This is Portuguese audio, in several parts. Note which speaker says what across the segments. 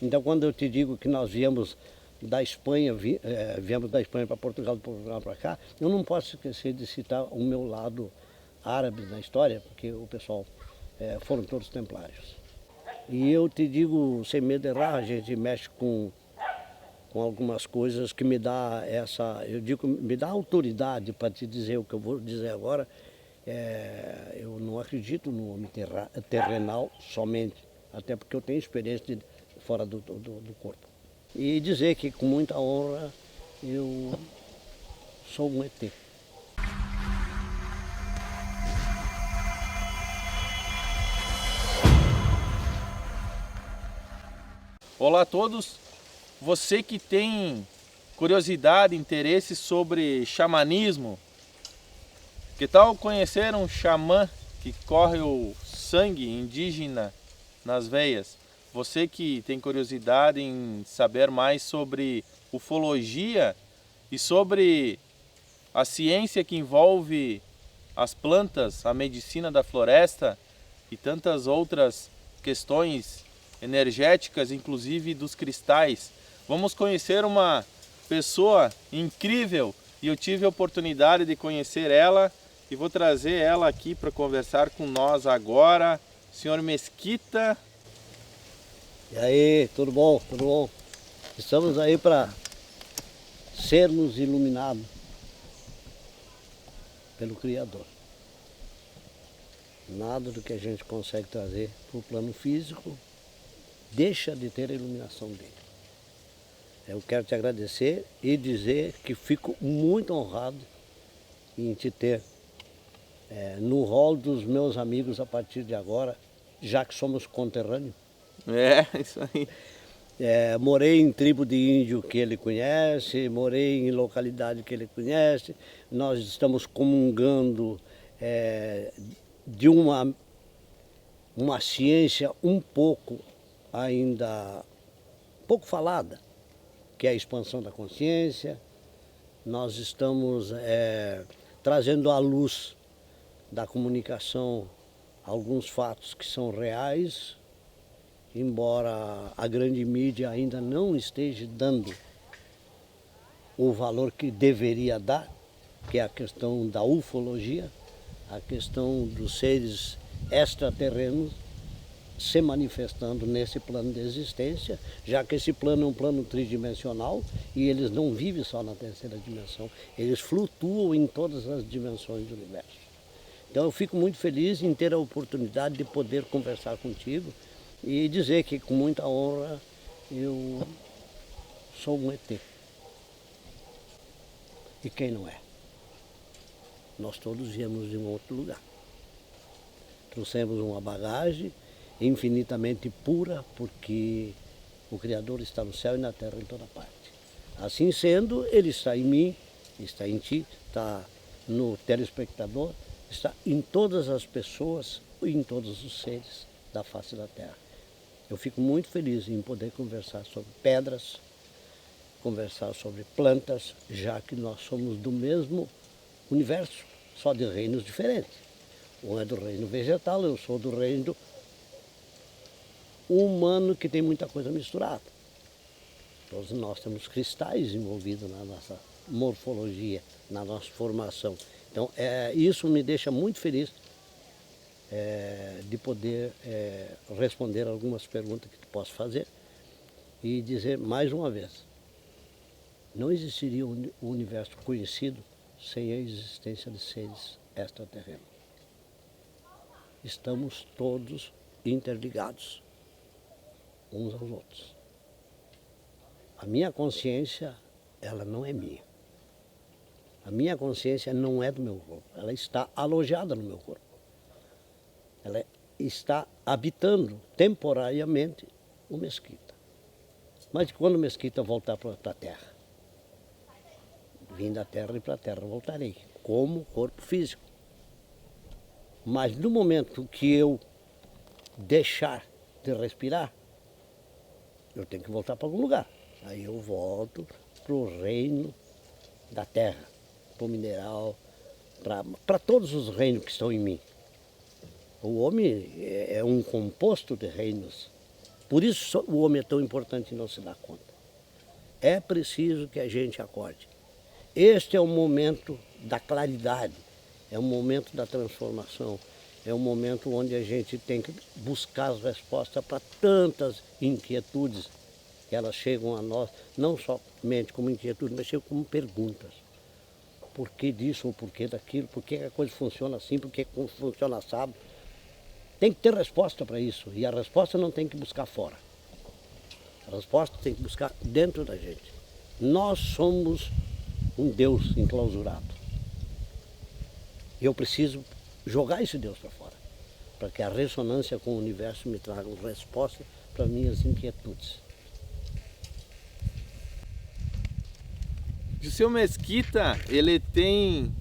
Speaker 1: Então, quando eu te digo que nós viemos da Espanha, viemos da Espanha para Portugal, de Portugal para cá, eu não posso esquecer de citar o meu lado árabe na história, porque o pessoal foram todos templários. E eu te digo, sem medo de errar, a gente mexe com algumas coisas que me dá eu digo, me dá autoridade para te dizer o que eu vou dizer agora. Eu não acredito no homem terrenal somente, até porque eu tenho experiência fora do corpo. E dizer que com muita honra eu sou um ET.
Speaker 2: Olá a todos, você que tem curiosidade, interesse sobre xamanismo, que tal conhecer um xamã que corre o sangue indígena nas veias? Você que tem curiosidade em saber mais sobre ufologia e sobre a ciência que envolve as plantas, a medicina da floresta e tantas outras questões energéticas, inclusive dos cristais. Vamos conhecer uma pessoa incrível e eu tive a oportunidade de conhecer ela e vou trazer ela aqui para conversar com nós agora. Senhor Mesquita.
Speaker 1: E aí, tudo bom? Tudo bom? Estamos aí para sermos iluminados pelo Criador. Nada do que a gente consegue trazer para o plano físico deixa de ter a iluminação dele. Eu quero te agradecer e dizer que fico muito honrado em te ter no rol dos meus amigos a partir de agora, já que somos conterrâneos.
Speaker 2: Isso aí.
Speaker 1: Morei em tribo de índio que ele conhece, morei em localidade que ele conhece, nós estamos comungando de uma ciência um pouco ainda pouco falada, que é a expansão da consciência. Nós estamos trazendo à luz da comunicação alguns fatos que são reais, embora a grande mídia ainda não esteja dando o valor que deveria dar, que é a questão da ufologia, a questão dos seres extraterrenos se manifestando nesse plano de existência, já que esse plano é um plano tridimensional e eles não vivem só na terceira dimensão, eles flutuam em todas as dimensões do universo. Então eu fico muito feliz em ter a oportunidade de poder conversar contigo e dizer que com muita honra eu sou um ET. E quem não é? Nós todos viemos de um outro lugar. Trouxemos uma bagagem infinitamente pura, porque o Criador está no céu e na terra em toda parte. Assim sendo, Ele está em mim, está em ti, está no telespectador, está em todas as pessoas e em todos os seres da face da terra. Eu fico muito feliz em poder conversar sobre pedras, conversar sobre plantas, já que nós somos do mesmo universo, só de reinos diferentes. Um é do reino vegetal, eu sou do reino humano, que tem muita coisa misturada. Todos nós temos cristais envolvidos na nossa morfologia, na nossa formação. Então, isso me deixa muito feliz de poder responder algumas perguntas que tu posso fazer e dizer mais uma vez, não existiria o universo conhecido sem a existência de seres extraterrenos. Estamos todos interligados uns aos outros. A minha consciência, ela não é minha. A minha consciência não é do meu corpo, ela está alojada no meu corpo. Ela está habitando temporariamente o Mesquita. Mas quando o Mesquita voltar para a terra, vim da terra e para a terra voltarei, como corpo físico. Mas no momento que eu deixar de respirar, eu tenho que voltar para algum lugar. Aí eu volto para o reino da terra, para o mineral, para todos os reinos que estão em mim. O homem é um composto de reinos Por isso o homem é tão importante e não se dá conta. É preciso que a gente acorde. Este é o momento da claridade, é o momento da transformação, é o momento onde a gente tem que buscar as respostas para tantas inquietudes que elas chegam a nós, não somente como inquietudes, mas chegam como perguntas. Por que disso ou por que daquilo? Por que a coisa funciona assim? Por que funciona assado? Tem que ter resposta para isso, e a resposta não tem que buscar fora. A resposta tem que buscar dentro da gente. Nós somos um Deus enclausurado. E eu preciso jogar esse Deus para fora, para que a ressonância com o universo me traga resposta para minhas inquietudes.
Speaker 2: O seu Mesquita, ele tem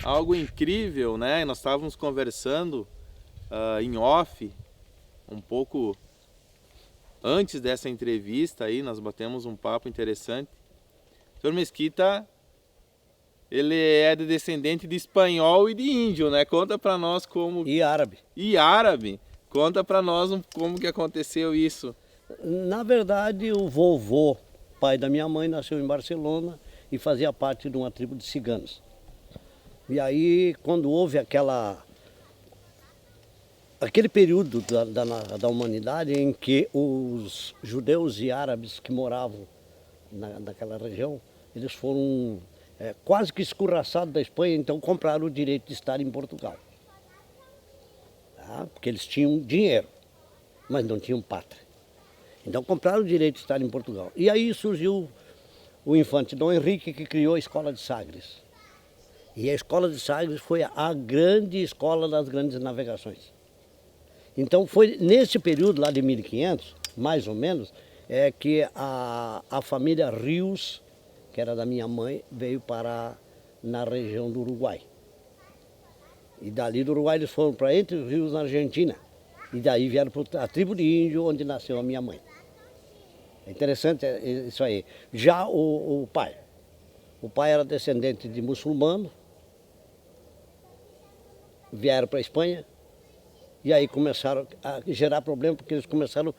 Speaker 2: algo incrível, né? Nós estávamos conversando em off, um pouco antes dessa entrevista aí, nós batemos um papo interessante. O senhor Mesquita, ele é descendente de espanhol e de índio, né? Conta para nós como...
Speaker 1: E árabe.
Speaker 2: E árabe. Conta para nós como que aconteceu isso.
Speaker 1: Na verdade, o vovô, pai da minha mãe, nasceu em Barcelona e fazia parte de uma tribo de ciganos. E aí, quando houve aquele período da humanidade em que os judeus e árabes que moravam naquela região, eles foram quase que escorraçados da Espanha, então compraram o direito de estar em Portugal. Tá? Porque eles tinham dinheiro, mas não tinham pátria. Então compraram o direito de estar em Portugal. E aí surgiu o infante Dom Henrique, que criou a Escola de Sagres. E a Escola de Sagres foi a grande escola das grandes navegações. Então foi nesse período lá de 1500, mais ou menos, que a família Rios, que era da minha mãe, veio parar na região do Uruguai. E dali do Uruguai eles foram para Entre os Rios, na Argentina. E daí vieram para a tribo de índio, onde nasceu a minha mãe. É interessante isso aí. Já o pai era descendente de muçulmano, vieram para a Espanha, e aí começaram a gerar problema, porque eles começaram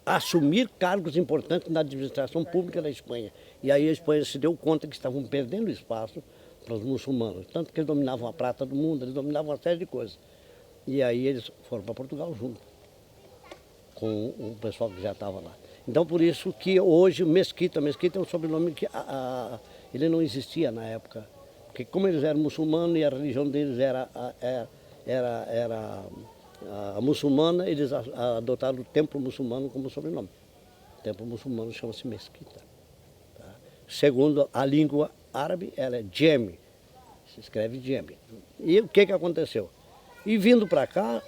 Speaker 1: a assumir cargos importantes na administração pública da Espanha. E aí a Espanha se deu conta que estavam perdendo espaço para os muçulmanos, tanto que eles dominavam a prata do mundo, eles dominavam uma série de coisas. E aí eles foram para Portugal junto com o pessoal que já estava lá. Então por isso que hoje Mesquita é um sobrenome que ele não existia na época. Porque como eles eram muçulmanos e a religião deles era a muçulmana, eles adotaram o templo muçulmano como sobrenome. O templo muçulmano chama-se Mesquita. Tá? Segundo a língua árabe, ela é Djemi, se escreve Djemi. E o que aconteceu? E vindo para cá,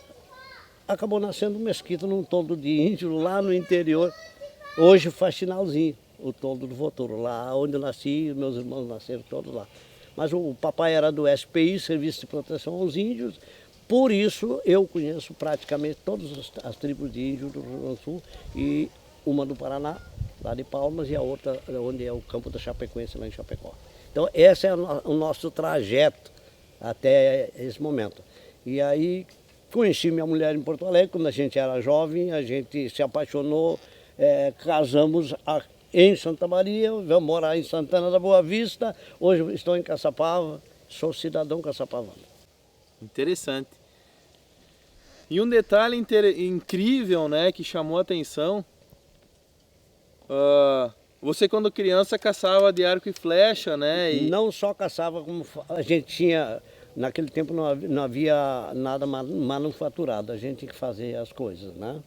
Speaker 1: acabou nascendo um Mesquita num toldo de índio lá no interior. Hoje faz sinalzinho, o toldo do Votouro, lá onde eu nasci, meus irmãos nasceram todos lá. Mas o papai era do SPI, Serviço de Proteção aos Índios, por isso eu conheço praticamente todas as tribos de índios do Rio Grande do Sul, e uma do Paraná, lá de Palmas, e a outra onde é o campo da Chapecoense, lá em Chapecó. Então esse é o nosso trajeto até esse momento. E aí conheci minha mulher em Porto Alegre, quando a gente era jovem, a gente se apaixonou, casamos em Santa Maria, vamos morar em Santana da Boa Vista, hoje estou em Caçapava, sou cidadão caçapavano.
Speaker 2: Interessante. E um detalhe incrível, né, que chamou a atenção, você quando criança caçava de arco e flecha, né?
Speaker 1: Não só caçava, como a gente tinha, naquele tempo não havia nada manufaturado, a gente tinha que fazer as coisas, né?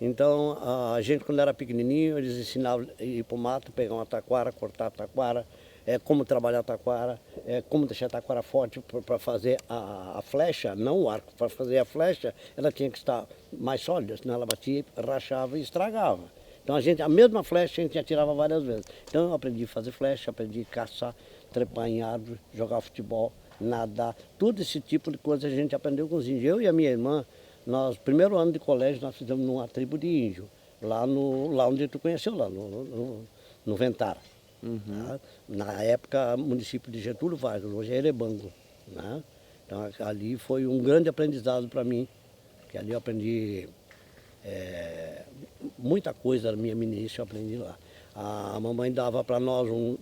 Speaker 1: Então, a gente, quando era pequenininho, eles ensinavam a ir para o mato, pegar uma taquara, cortar a taquara, como trabalhar a taquara, como deixar a taquara forte para fazer a flecha, não o arco. Para fazer a flecha, ela tinha que estar mais sólida, senão ela batia, rachava e estragava. Então, a mesma flecha a gente atirava várias vezes. Então, eu aprendi a fazer flecha, aprendi a caçar, trepar em árvore, jogar futebol, nadar, todo esse tipo de coisa a gente aprendeu com os índios. Eu e a minha irmã, nós, primeiro ano de colégio, nós fizemos numa tribo de índio, lá onde tu conheceu, lá no Ventara.
Speaker 2: Uhum.
Speaker 1: Tá? Na época, município de Getúlio Vargas, hoje é Erebango. Né? Então ali foi um grande aprendizado para mim, porque ali eu aprendi Muita coisa da minha meninice eu aprendi lá. A mamãe dava para nós um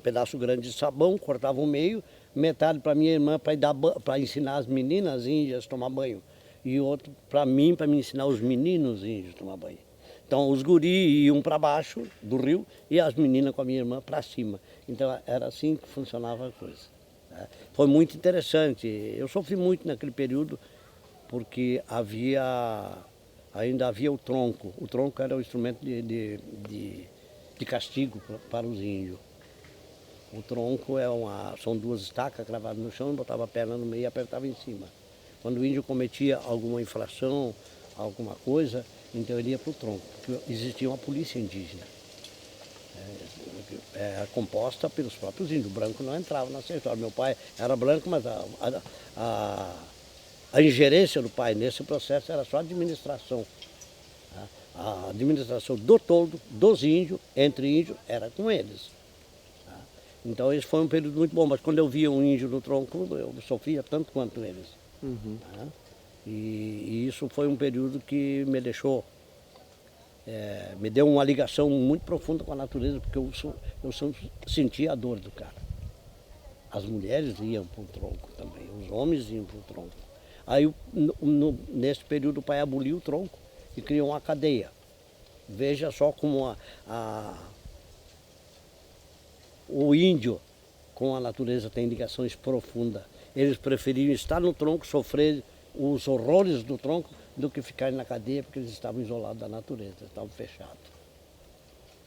Speaker 1: pedaço grande de sabão, cortava o meio, metade para minha irmã para ensinar as meninas índias a tomar banho. E outro para mim, para me ensinar os meninos índios a tomar banho. Então os guris iam para baixo do rio e as meninas com a minha irmã para cima. Então era assim que funcionava a coisa. Foi muito interessante. Eu sofri muito naquele período porque ainda havia o tronco. O tronco era o instrumento de castigo para os índios. O tronco são duas estacas cravadas no chão, botava a perna no meio e apertava em cima. Quando o índio cometia alguma infração, alguma coisa, então ele ia para o tronco, porque existia uma polícia indígena. Composta pelos próprios índios. O branco não entrava nessa história. Meu pai era branco, mas a ingerência do pai nesse processo era só administração. A administração do todo, dos índios, entre índios, era com eles. Então esse foi um período muito bom, mas quando eu via um índio no tronco, eu sofria tanto quanto eles. Uhum. E isso foi um período que me deixou, me deu uma ligação muito profunda com a natureza, porque eu sentia a dor do cara. As mulheres iam para o tronco também, os homens iam para o tronco. Aí nesse período o pai aboliu o tronco e criou uma cadeia. Veja só como o índio com a natureza tem ligações profundas. Eles preferiam estar no tronco, sofrer os horrores do tronco, do que ficarem na cadeia, porque eles estavam isolados da natureza, estavam fechados.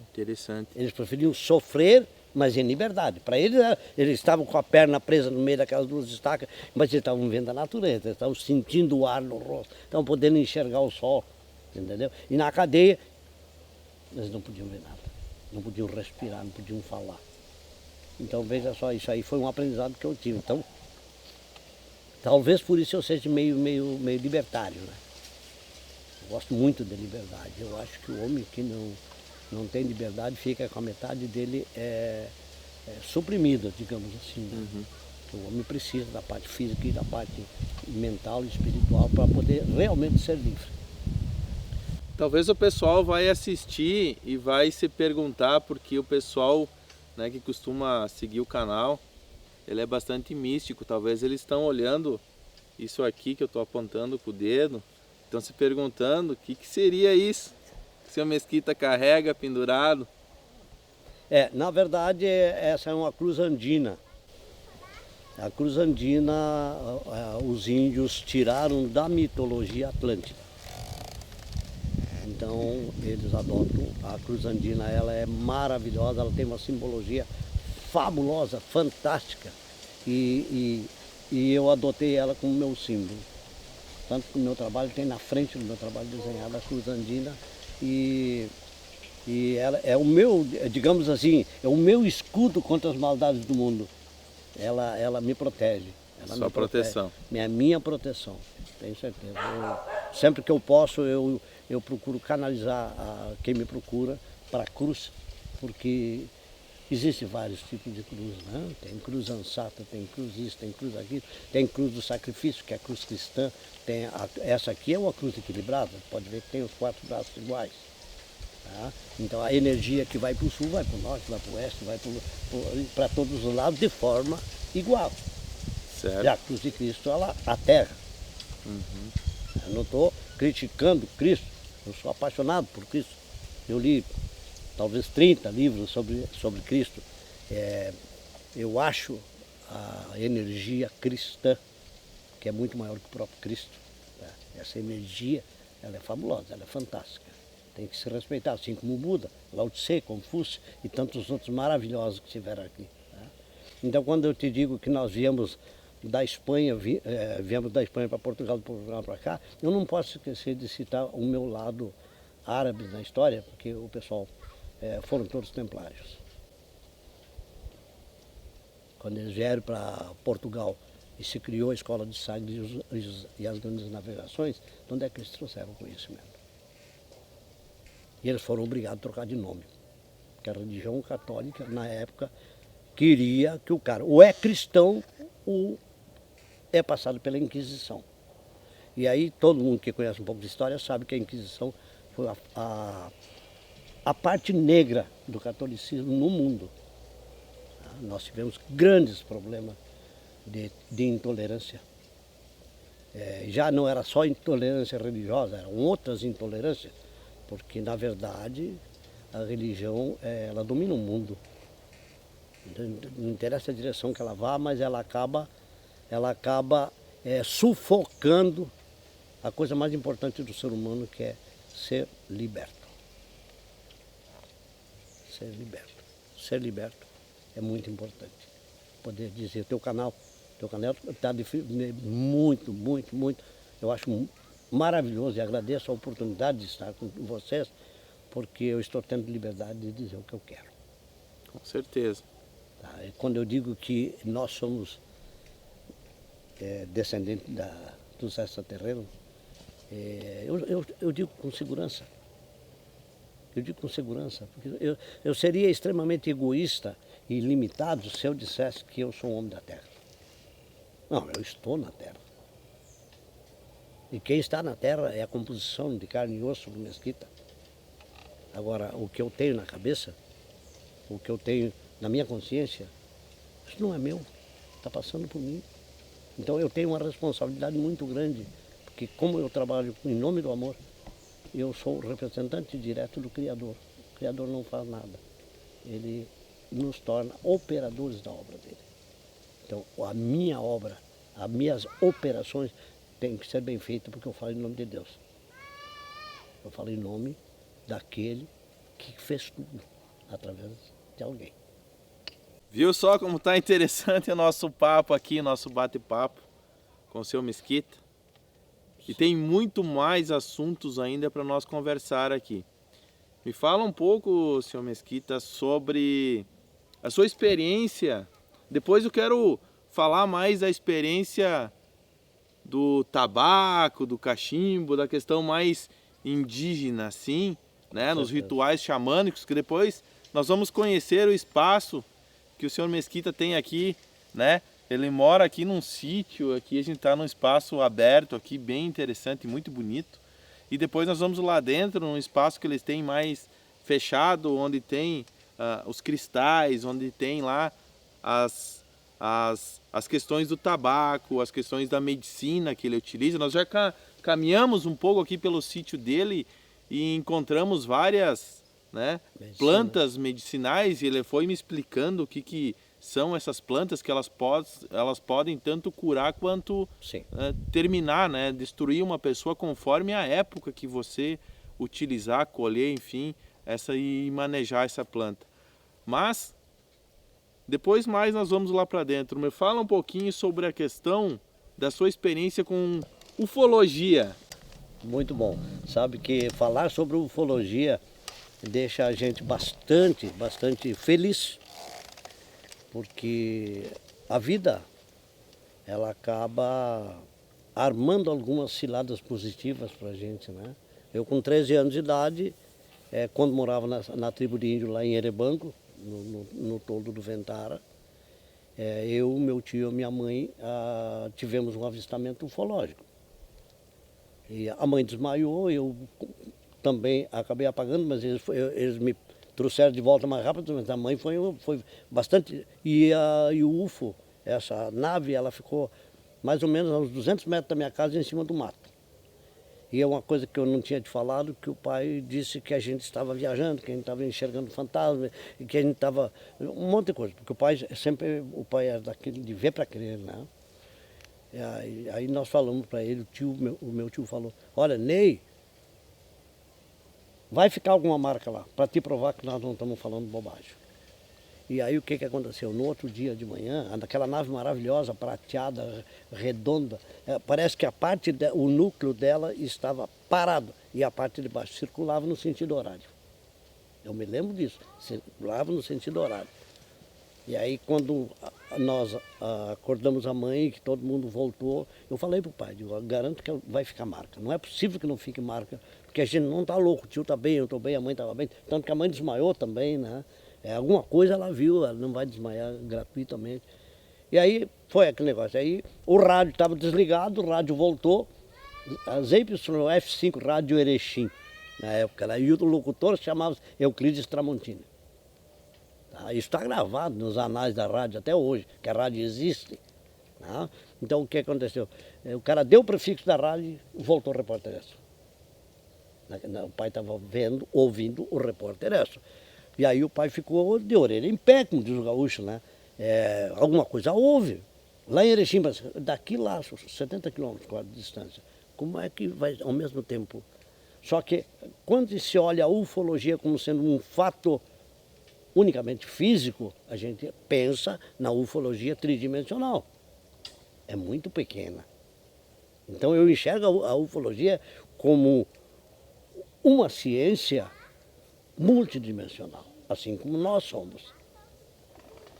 Speaker 2: Interessante.
Speaker 1: Eles preferiam sofrer, mas em liberdade. Para eles, eles estavam com a perna presa no meio daquelas duas estacas, mas eles estavam vendo a natureza, eles estavam sentindo o ar no rosto, estavam podendo enxergar o sol, entendeu? E na cadeia, eles não podiam ver nada, não podiam respirar, não podiam falar. Então veja só, isso aí foi um aprendizado que eu tive. Então, talvez por isso eu seja meio libertário, né? Eu gosto muito da liberdade. Eu acho que o homem que não tem liberdade fica com a metade dele suprimida, digamos assim. Né? Uhum. O homem precisa da parte física e da parte mental e espiritual para poder realmente ser livre.
Speaker 2: Talvez o pessoal vai assistir e vai se perguntar, porque o pessoal, né, que costuma seguir o canal, ele é bastante místico. Talvez eles estão olhando isso aqui que eu estou apontando com o dedo, estão se perguntando o que seria isso que o seu Mesquita carrega pendurado.
Speaker 1: Na verdade, essa é uma cruz andina. A cruz andina, os índios tiraram da mitologia atlântica. Então, eles adotam a cruz andina, ela é maravilhosa, ela tem uma simbologia fabulosa, fantástica. E eu adotei ela como meu símbolo. Tanto que o meu trabalho tem na frente do meu trabalho desenhada a cruz andina. E ela é o meu, digamos assim, é o meu escudo contra as maldades do mundo. Ela me protege.
Speaker 2: Sua proteção.
Speaker 1: É minha proteção, tenho certeza. Sempre que eu posso, eu procuro canalizar quem me procura para a cruz, porque existem vários tipos de cruz, né? Tem cruz ansata, tem cruz isso, tem cruz aquilo, tem cruz do sacrifício, que é a cruz cristã. Essa aqui é uma cruz equilibrada, pode ver que tem os 4 braços iguais. Tá? Então a energia que vai para o sul, vai para o norte, vai para o oeste, vai para todos os lados de forma igual.
Speaker 2: Certo.
Speaker 1: E a cruz de Cristo, a terra. Uhum. Eu não estou criticando Cristo, eu sou apaixonado por Cristo. Eu li talvez 30 livros sobre Cristo. Eu acho a energia cristã, que é muito maior que o próprio Cristo. Tá? Essa energia, ela é fabulosa, ela é fantástica. Tem que se respeitar, assim como o Buda, Lao Tse, Confúcio e tantos outros maravilhosos que tiveram aqui. Tá? Então, quando eu te digo que nós viemos da Espanha, viemos da Espanha para Portugal, de Portugal para cá, eu não posso esquecer de citar o meu lado árabe na história, porque o pessoal foram todos templários. Quando eles vieram para Portugal e se criou a escola de Sagres e as grandes navegações, de onde é que eles trouxeram o conhecimento? E eles foram obrigados a trocar de nome, porque a religião católica, na época, queria que o cara ou é cristão ou é passado pela Inquisição. E aí todo mundo que conhece um pouco de história sabe que a Inquisição foi a parte negra do catolicismo no mundo. Nós tivemos grandes problemas de intolerância. Já não era só intolerância religiosa, eram outras intolerâncias, porque na verdade a religião ela domina o mundo. Não interessa a direção que ela vá, mas ela acaba sufocando a coisa mais importante do ser humano, que é ser liberto. Ser liberto. Ser liberto é muito importante. Poder dizer, teu canal está muito, muito, muito. Eu acho maravilhoso e agradeço a oportunidade de estar com vocês, porque eu estou tendo liberdade de dizer o que eu quero.
Speaker 2: Com certeza.
Speaker 1: Tá? E quando eu digo que nós somos descendentes dos extraterrenos, eu digo com segurança. Eu digo com segurança, porque eu seria extremamente egoísta e limitado se eu dissesse que eu sou um homem da Terra. Não, eu estou na Terra. E quem está na Terra é a composição de carne e osso do Mesquita. Agora, o que eu tenho na cabeça, o que eu tenho na minha consciência, isso não é meu, está passando por mim. Então eu tenho uma responsabilidade muito grande, porque como eu trabalho em nome do amor, eu sou o representante direto do Criador. O Criador não faz nada. Ele nos torna operadores da obra dele. Então a minha obra, as minhas operações têm que ser bem feitas, porque eu falo em nome de Deus. Eu falo em nome daquele que fez tudo, através de alguém.
Speaker 2: Viu só como está interessante o nosso papo aqui, nosso bate-papo com o seu Mesquita? E tem muito mais assuntos ainda para nós conversar aqui. Me fala um pouco, senhor Mesquita, sobre a sua experiência. Depois eu quero falar mais da experiência do tabaco, do cachimbo, da questão mais indígena, assim, né? Nos rituais xamânicos, que depois nós vamos conhecer o espaço que o senhor Mesquita tem aqui, né? Ele mora aqui num sítio, aqui a gente está num espaço aberto aqui, bem interessante, muito bonito. E depois nós vamos lá dentro, num espaço que eles têm mais fechado, onde tem os cristais, onde tem lá as questões do tabaco, as questões da medicina que ele utiliza. Nós já caminhamos um pouco aqui pelo sítio dele e encontramos várias, né, plantas medicinais, e ele foi me explicando o que são essas plantas, que elas podem tanto curar quanto terminar, né, destruir uma pessoa conforme a época que você utilizar, colher, enfim, e manejar essa planta. Mas depois mais nós vamos lá para dentro. Me fala um pouquinho sobre a questão da sua experiência com ufologia.
Speaker 1: Muito bom. Sabe que falar sobre ufologia deixa a gente bastante feliz, porque a vida ela acaba armando algumas ciladas positivas para a gente, né? Eu com 13 anos de idade, quando morava na tribo de índio lá em Erebango, no toldo do Ventara, eu, meu tio e minha mãe tivemos um avistamento ufológico. E a mãe desmaiou, eu também acabei apagando, mas eles me trouxeram de volta mais rápido, mas a mãe foi bastante... E o UFO, essa nave, ela ficou mais ou menos a uns 200 metros da minha casa, em cima do mato. E é uma coisa que eu não tinha te falado, que o pai disse que a gente estava viajando, que a gente estava enxergando fantasma, e que a gente estava... Um monte de coisa, porque o pai era daquele de ver para crer, né? E aí nós falamos para ele, o meu tio falou, olha, Ney, vai ficar alguma marca lá, para te provar que nós não estamos falando bobagem. E aí o que aconteceu? No outro dia de manhã, aquela nave maravilhosa, prateada, redonda, parece que o núcleo dela estava parado e a parte de baixo circulava no sentido horário. Eu me lembro disso, circulava no sentido horário. E aí quando nós acordamos a mãe, que todo mundo voltou, eu falei para o pai, eu garanto que vai ficar marca. Não é possível que não fique marca, porque a gente não está louco, o tio está bem, eu estou bem, a mãe estava bem. Tanto que a mãe desmaiou também, né? Alguma coisa ela viu, ela não vai desmaiar gratuitamente. E aí foi aquele negócio, aí o rádio estava desligado, o rádio voltou, A ZYF5 Rádio Erechim, na época, e o locutor chamava-se Euclides Tramontini. Tá? Isso está gravado nos anais da rádio até hoje, que a rádio existe. Tá? Então o que aconteceu? O cara deu o prefixo da rádio e voltou o repórter Edson. O pai estava ouvindo o repórter Edson. E aí o pai ficou de orelha em pé, como diz o gaúcho, né? Alguma coisa houve. Lá em Erechim, daqui lá, 70 quilômetros de distância. Como é que vai ao mesmo tempo? Só que quando se olha a ufologia como sendo um fato unicamente físico, a gente pensa na ufologia tridimensional. É muito pequena. Então eu enxergo a ufologia como uma ciência multidimensional, assim como nós somos.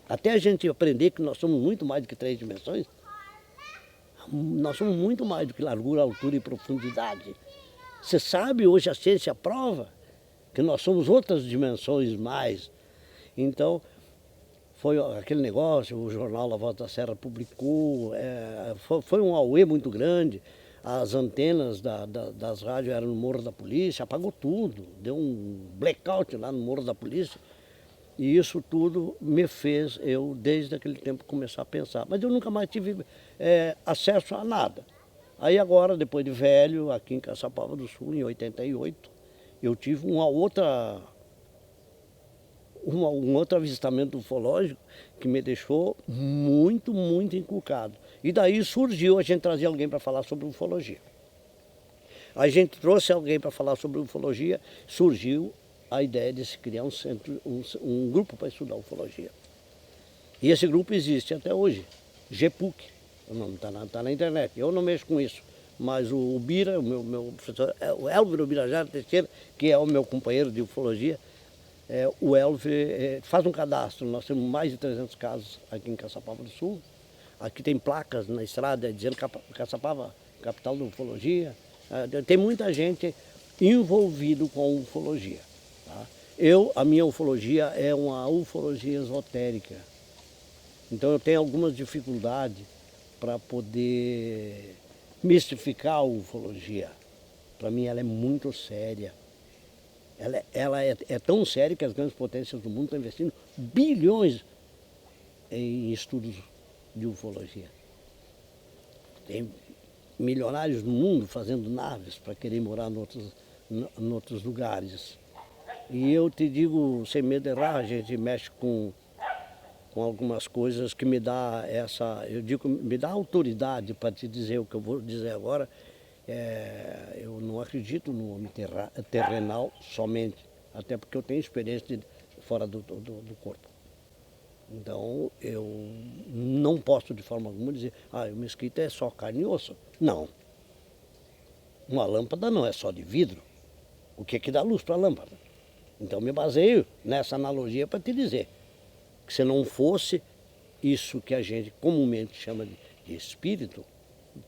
Speaker 1: Até a gente aprender que nós somos muito mais do que 3 dimensões, nós somos muito mais do que largura, altura e profundidade. Você sabe, hoje a ciência prova que nós somos outras dimensões mais. Então, foi aquele negócio, o jornal La Voz da Serra publicou, foi um auê muito grande. As antenas das rádios eram no Morro da Polícia, apagou tudo, deu um blackout lá no Morro da Polícia. E isso tudo me fez, eu desde aquele tempo, começar a pensar. Mas eu nunca mais tive acesso a nada. Aí agora, depois de velho, aqui em Caçapava do Sul, em 88, eu tive um outro avistamento ufológico que me deixou muito, muito inculcado. E daí surgiu a gente trazer alguém para falar sobre ufologia. A gente trouxe alguém para falar sobre ufologia, surgiu a ideia de se criar um grupo para estudar ufologia. E esse grupo existe até hoje, GPUC, o nome está na internet. Eu não mexo com isso, mas o Bira, o meu professor, o Elvio Birajara Teixeira, que é o meu companheiro de ufologia, o Elvio faz um cadastro. Nós temos mais de 300 casos aqui em Caçapava do Sul. Aqui tem placas na estrada dizendo Caçapava, capital da ufologia. Tem muita gente envolvida com ufologia. Tá? A minha ufologia é uma ufologia esotérica. Então eu tenho algumas dificuldades para poder mistificar a ufologia. Para mim ela é muito séria. Ela é tão séria que as grandes potências do mundo estão investindo bilhões em estudos de ufologia. Tem milionários no mundo fazendo naves para querer morar em outros lugares. E eu te digo, sem medo de errar, a gente mexe com algumas coisas que me dá me dá autoridade para te dizer o que eu vou dizer agora. Eu não acredito no homem terrenal somente, até porque eu tenho experiência fora do corpo. Então eu não posso de forma alguma dizer, o mesquita é só carne e osso. Não. Uma lâmpada não é só de vidro. O que é que dá luz para a lâmpada? Então me baseio nessa analogia para te dizer que se não fosse isso que a gente comumente chama de espírito,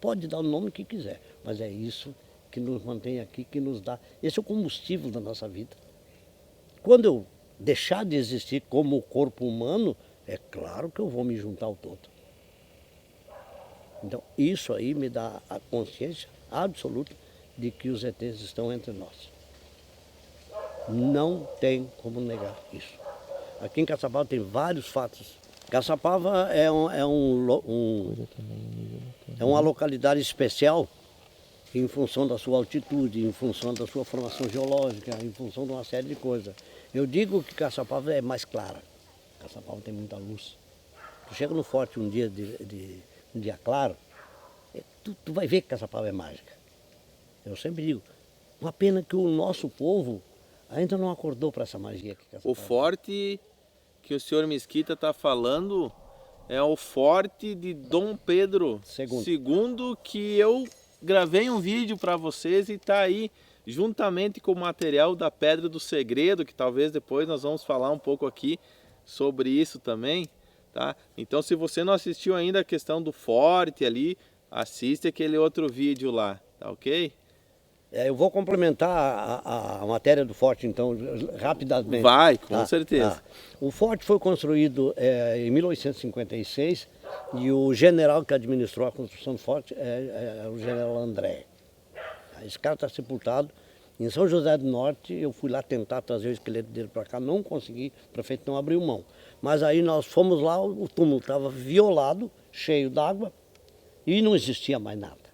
Speaker 1: pode dar o nome que quiser, mas é isso que nos mantém aqui, que nos dá. Esse é o combustível da nossa vida. Quando eu deixar de existir como corpo humano, é claro que eu vou me juntar ao todo. Então, isso aí me dá a consciência absoluta de que os ETs estão entre nós. Não tem como negar isso. Aqui em Caçapava tem vários fatos. Caçapava é uma localidade especial em função da sua altitude, em função da sua formação geológica, em função de uma série de coisas. Eu digo que Caçapava é mais clara. Caçapava tem muita luz. Tu chega no forte um dia um dia claro, tu vai ver que Caçapava é mágica. Eu sempre digo, uma pena que o nosso povo ainda não acordou para essa magia que Caçapava.
Speaker 2: O forte que o senhor Mesquita está falando é o forte de Dom Pedro II, que eu gravei um vídeo para vocês e está aí juntamente com o material da Pedra do Segredo, que talvez depois nós vamos falar um pouco aqui sobre isso também, tá? Então se você não assistiu ainda a questão do forte ali, assiste aquele outro vídeo lá, tá ok?
Speaker 1: Eu vou complementar a matéria do forte, então, rapidamente.
Speaker 2: Vai, com certeza.
Speaker 1: O forte foi construído em 1856 e o general que administrou a construção do forte é o general André. Esse cara está sepultado em São José do Norte. Eu fui lá tentar trazer o esqueleto dele para cá, não consegui, o prefeito não abriu mão. Mas aí nós fomos lá, o túmulo estava violado, cheio d'água, e não existia mais nada.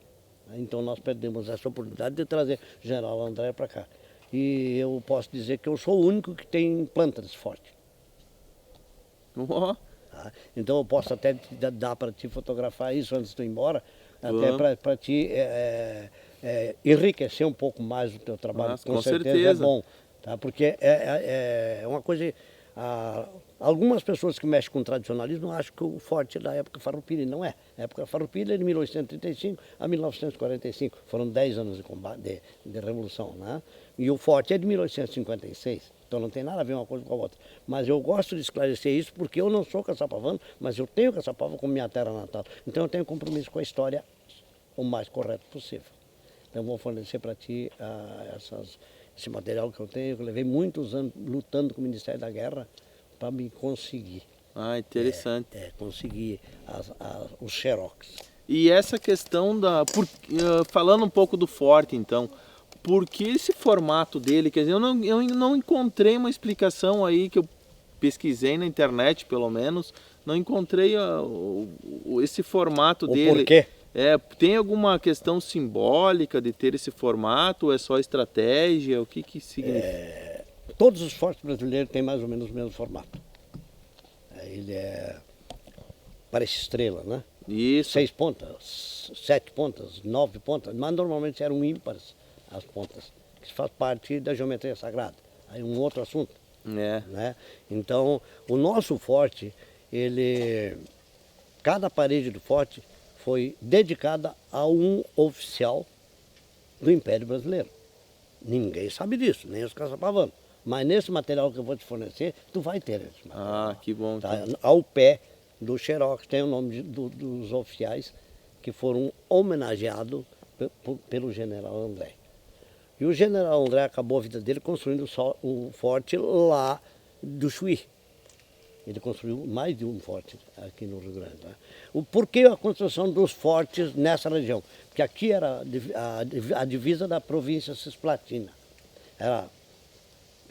Speaker 1: Então nós perdemos essa oportunidade de trazer o general André para cá. E eu posso dizer que eu sou o único que tem planta desse forte.
Speaker 2: Ó,
Speaker 1: Tá? Então eu posso até dar para ti fotografar isso antes de tu ir embora, até para ti enriquecer um pouco mais o teu trabalho.
Speaker 2: Mas,
Speaker 1: com
Speaker 2: com
Speaker 1: certeza é
Speaker 2: certeza.
Speaker 1: bom, tá? Porque é uma coisa... algumas pessoas que mexem com tradicionalismo acham que o forte é da época Farroupilha. Não é. A época Farroupilha é de 1835 a 1945. Foram 10 anos de combate, de revolução, né? E o forte é de 1856. Então não tem nada a ver uma coisa com a outra. Mas eu gosto de esclarecer isso porque eu não sou caçapavano, mas eu tenho Caçapava como minha terra natal. Então eu tenho compromisso com a história o mais correto possível. Então eu vou fornecer para ti esse material que eu tenho. Eu levei muitos anos lutando com o Ministério da Guerra para me conseguir.
Speaker 2: Ah, interessante.
Speaker 1: Conseguir os xerox.
Speaker 2: E essa questão falando um pouco do forte, então, por que esse formato dele? Quer dizer, eu não encontrei uma explicação aí que eu pesquisei na internet, pelo menos, não encontrei esse formato dele.
Speaker 1: Por quê?
Speaker 2: Tem alguma questão simbólica de ter esse formato? Ou é só estratégia? O que significa?
Speaker 1: Todos os fortes brasileiros têm mais ou menos o mesmo formato. Ele parece estrela, né?
Speaker 2: Isso.
Speaker 1: 6 pontas, 7 pontas, 9 pontas, mas normalmente eram ímpares as pontas, que faz parte da geometria sagrada. Aí um outro assunto. Né? Então, o nosso forte, cada parede do forte foi dedicada a um oficial do Império Brasileiro. Ninguém sabe disso, nem os caçapavanos. Mas nesse material que eu vou te fornecer, tu vai ter esse material.
Speaker 2: Ah, que bom.
Speaker 1: Tá? Ao pé do xerox tem o nome dos oficiais que foram homenageados pelo general André. E o general André acabou a vida dele construindo o forte lá do Chuí. Ele construiu mais de um forte aqui no Rio Grande. Né? Por que a construção dos fortes nessa região? Porque aqui era a divisa da província cisplatina. Era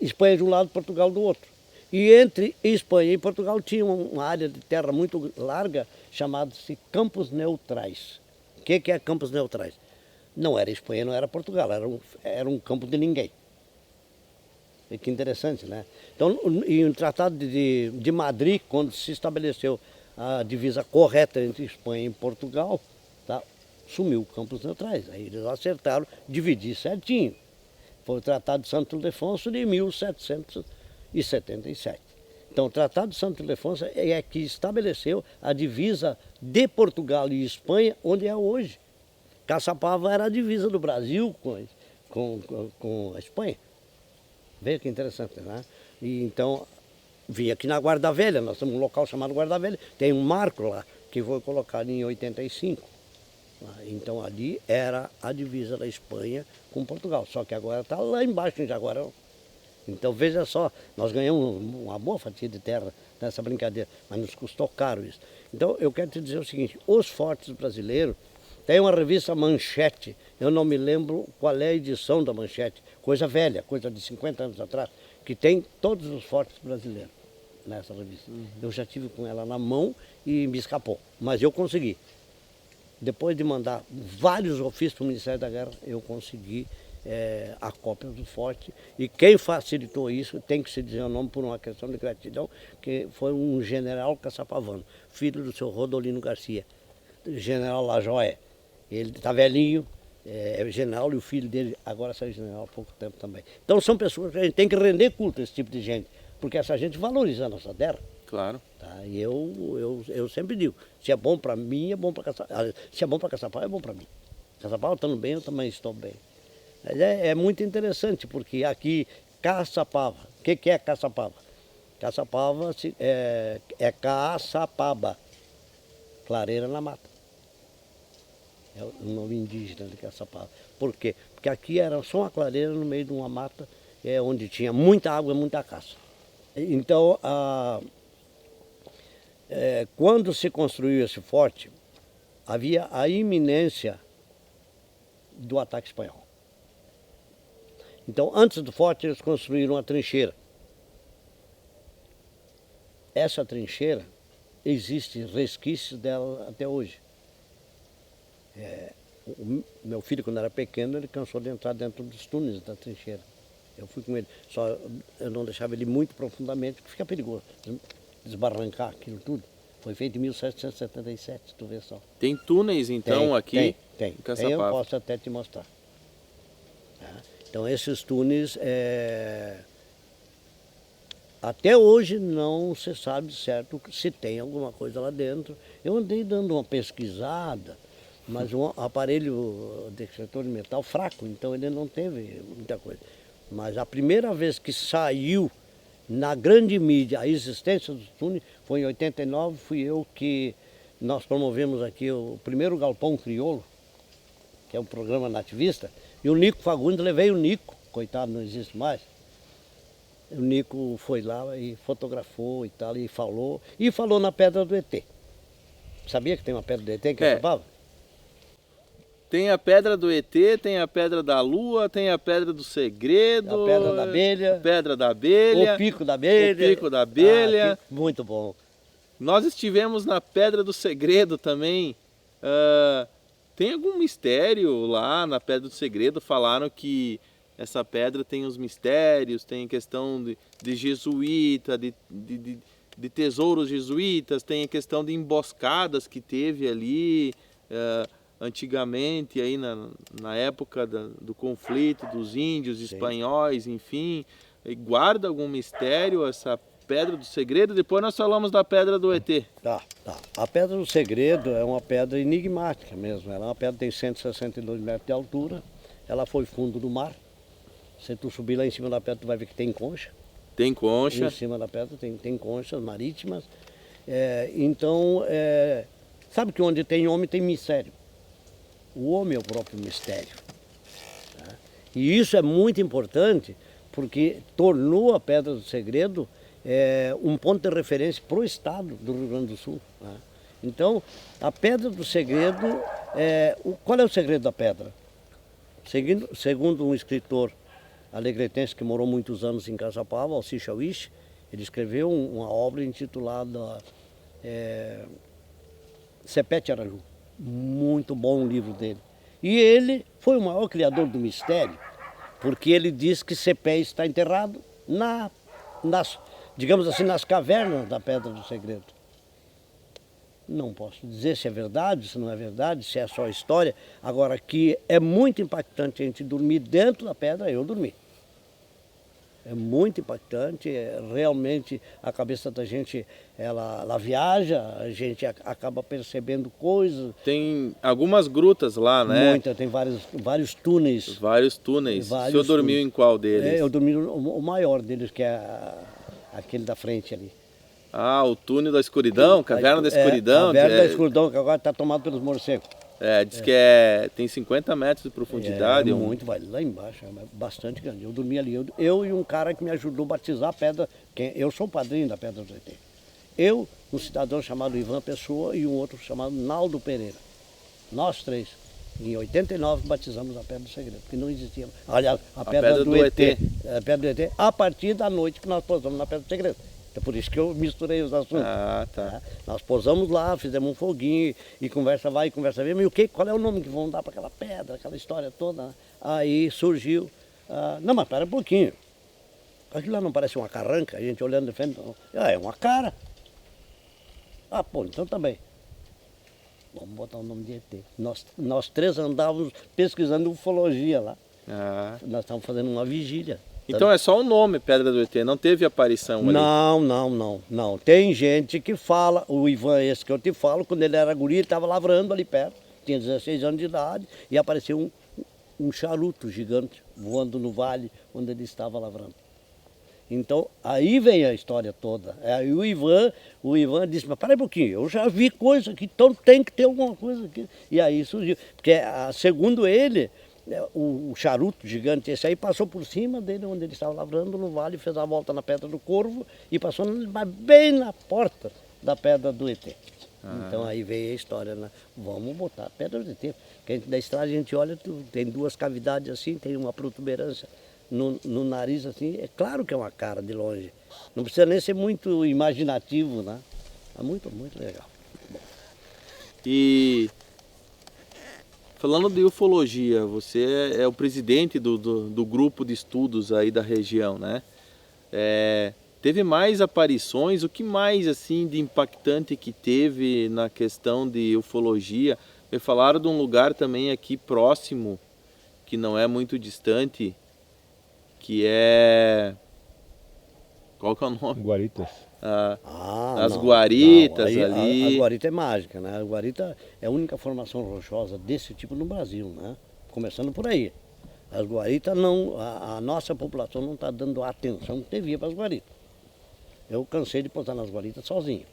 Speaker 1: Espanha de um lado, Portugal do outro. E entre Espanha e Portugal tinha uma área de terra muito larga chamada-se Campos Neutrais. O que é Campos Neutrais? Não era Espanha, não era Portugal, era um campo de ninguém. E que interessante, né? Então, e no Tratado de Madrid, quando se estabeleceu a divisa correta entre Espanha e Portugal, tá, sumiu Campos Neutrais. Aí eles acertaram dividir certinho. Foi o Tratado de Santo Ildefonso de 1777. Então, o Tratado de Santo Ildefonso é que estabeleceu a divisa de Portugal e Espanha, onde é hoje. Caçapava era a divisa do Brasil com a Espanha. Veja que interessante, né? E então, vim aqui na Guarda Velha, nós temos um local chamado Guarda Velha, tem um marco lá, que foi colocado em 85. Então ali era a divisa da Espanha com Portugal, só que agora está lá embaixo em Jaguarão. Então veja só, nós ganhamos uma boa fatia de terra nessa brincadeira, mas nos custou caro isso. Então eu quero te dizer o seguinte, os fortes brasileiros, tem uma revista Manchete, eu não me lembro qual é a edição da Manchete, coisa velha, coisa de 50 anos atrás, que tem todos os fortes brasileiros nessa revista. Eu já tive com ela na mão e me escapou, mas eu consegui. Depois de mandar vários ofícios para o Ministério da Guerra, eu consegui a cópia do forte. E quem facilitou isso, tem que se dizer o nome por uma questão de gratidão, que foi um general caçapavano, filho do seu Rodolino Garcia, general Lajoé. Ele está velhinho, é general, e o filho dele agora saiu general há pouco tempo também. Então são pessoas que a gente tem que render culto a esse tipo de gente, porque essa gente valoriza a nossa terra.
Speaker 2: Claro.
Speaker 1: Tá? E eu sempre digo, se é bom para mim, é bom para Caçapava. Se é bom para Caçapava, é bom para mim. Caçapava estando bem, eu também estou bem. Mas é muito interessante, porque aqui, Caçapava, o que é Caçapava? Caçapava é Caçapaba, clareira na mata. É o nome indígena de Caçapava. Por quê? Porque aqui era só uma clareira no meio de uma mata, onde tinha muita água e muita caça. Então, quando se construiu esse forte, havia a iminência do ataque espanhol. Então, antes do forte, eles construíram uma trincheira. Essa trincheira, existe resquícios dela até hoje. O meu filho, quando era pequeno, ele cansou de entrar dentro dos túneis da trincheira. Eu fui com ele, só eu não deixava ele muito profundamente, porque fica perigoso desbarrancar aquilo tudo. Foi feito em 1777, tu vê só.
Speaker 2: Tem túneis, então, aqui
Speaker 1: tem.
Speaker 2: em
Speaker 1: Tem, eu
Speaker 2: Caçapava.
Speaker 1: posso até te mostrar. Então, esses túneis, até hoje não se sabe certo se tem alguma coisa lá dentro. Eu andei dando uma pesquisada, mas um aparelho detector de metal fraco, então ele não teve muita coisa. Mas a primeira vez que saiu na grande mídia a existência dos túneis foi em 89, fui eu que nós promovemos aqui o primeiro Galpão Crioulo, que é um programa nativista, e o Nico Fagundes, levei o Nico, coitado, não existe mais. O Nico foi lá e fotografou e tal, e falou na Pedra do ET. Sabia que tem uma Pedra do ET em Caçapava?
Speaker 2: Tem a Pedra do ET, tem a Pedra da Lua, tem a Pedra do Segredo,
Speaker 1: A Pedra da Abelha,
Speaker 2: a Pedra da Abelha,
Speaker 1: o Pico da Abelha.
Speaker 2: o Pico da Abelha.
Speaker 1: Muito bom.
Speaker 2: Nós estivemos na Pedra do Segredo também. Tem algum mistério lá na Pedra do Segredo? Falaram que essa pedra tem os mistérios, tem questão de jesuíta, de tesouros jesuítas, tem a questão de emboscadas que teve ali antigamente, aí na época do conflito dos índios, espanhóis, enfim. E guarda algum mistério essa Pedra do Segredo? Depois nós falamos da Pedra do ET.
Speaker 1: Tá. A Pedra do Segredo é uma pedra enigmática mesmo. Ela é uma pedra que tem 162 metros de altura. Ela foi fundo do mar. Se tu subir lá em cima da pedra, tu vai ver que tem concha.
Speaker 2: Tem concha.
Speaker 1: Em cima da pedra tem conchas marítimas. Sabe que onde tem homem tem mistério. O homem é o próprio mistério. Tá? E isso é muito importante porque tornou a Pedra do Segredo um ponto de referência para o estado do Rio Grande do Sul. Tá? Então, a Pedra do Segredo, qual é o segredo da pedra? Segundo um escritor alegretense que morou muitos anos em Caçapava, Alci Chauís, ele escreveu uma obra intitulada Sepete Araju. Muito bom o livro dele. E ele foi o maior criador do mistério, porque ele diz que Cepé está enterrado digamos assim, nas cavernas da Pedra do Segredo. Não posso dizer se é verdade, se não é verdade, se é só história. Agora, que é muito impactante a gente dormir dentro da pedra, eu dormi. É muito impactante, realmente a cabeça da gente, ela viaja, a gente acaba percebendo coisas.
Speaker 2: Tem algumas grutas lá, né?
Speaker 1: Muita, tem vários túneis.
Speaker 2: Vários túneis. O senhor dormiu em qual deles?
Speaker 1: Eu dormi o maior deles, que é aquele da frente ali.
Speaker 2: Ah, o túnel da escuridão, caverna da escuridão.
Speaker 1: Caverna da escuridão, que agora está tomado pelos morcegos.
Speaker 2: Diz que tem 50 metros de profundidade.
Speaker 1: Muito, vai lá embaixo, é bastante grande. Eu dormi ali, eu e um cara que me ajudou a batizar a pedra, eu sou o padrinho da Pedra do ET. Eu, um cidadão chamado Ivan Pessoa e um outro chamado Naldo Pereira. Nós três, em 89, batizamos a Pedra do Segredo, porque não existia. Aliás, a pedra do ET. A Pedra do ET, a partir da noite que nós pousamos na Pedra do Segredo. É por isso que eu misturei os assuntos.
Speaker 2: Ah, tá.
Speaker 1: Nós pousamos lá, fizemos um foguinho e conversa vai e conversa vem. Mas qual é o nome que vão dar para aquela pedra, aquela história toda? Né? Aí surgiu... não, mas espera um pouquinho. Aquilo lá não parece uma carranca? A gente olhando de frente. É uma cara. Pô, então também. Vamos botar o nome de ET. Nós três andávamos pesquisando ufologia lá. Nós estávamos fazendo uma vigília.
Speaker 2: Então é só o nome Pedra do ET, não teve aparição ali?
Speaker 1: Não. Tem gente que fala, o Ivan esse que eu te falo, quando ele era guri, ele estava lavrando ali perto, tinha 16 anos de idade, e apareceu um charuto gigante voando no vale onde ele estava lavrando. Então, aí vem a história toda. Aí o Ivan disse, mas para um pouquinho, eu já vi coisa aqui, então tem que ter alguma coisa aqui. E aí surgiu, porque segundo ele, o charuto gigante esse aí passou por cima dele, onde ele estava lavrando no vale, fez a volta na Pedra do Corvo e passou bem na porta da Pedra do ET. Então aí veio a história, né? Vamos botar a Pedra do ET. Porque da estrada a gente olha, tem duas cavidades assim, tem uma protuberância no nariz assim, é claro que é uma cara de longe. Não precisa nem ser muito imaginativo, né? É muito, muito legal.
Speaker 2: E falando de ufologia, você é o presidente do grupo de estudos aí da região, né? Teve mais aparições? O que mais assim de impactante que teve na questão de ufologia? Me falaram de um lugar também aqui próximo, que não é muito distante, que é... Qual que é o nome?
Speaker 3: Guaritas.
Speaker 2: As
Speaker 1: Não,
Speaker 2: guaritas
Speaker 1: não,
Speaker 2: ali.
Speaker 1: a guarita é mágica, né? A guarita é a única formação rochosa desse tipo no Brasil, né? Começando por aí. As guaritas não, a nossa população não está dando a atenção que devia para as guaritas. Eu cansei de posar nas guaritas sozinho.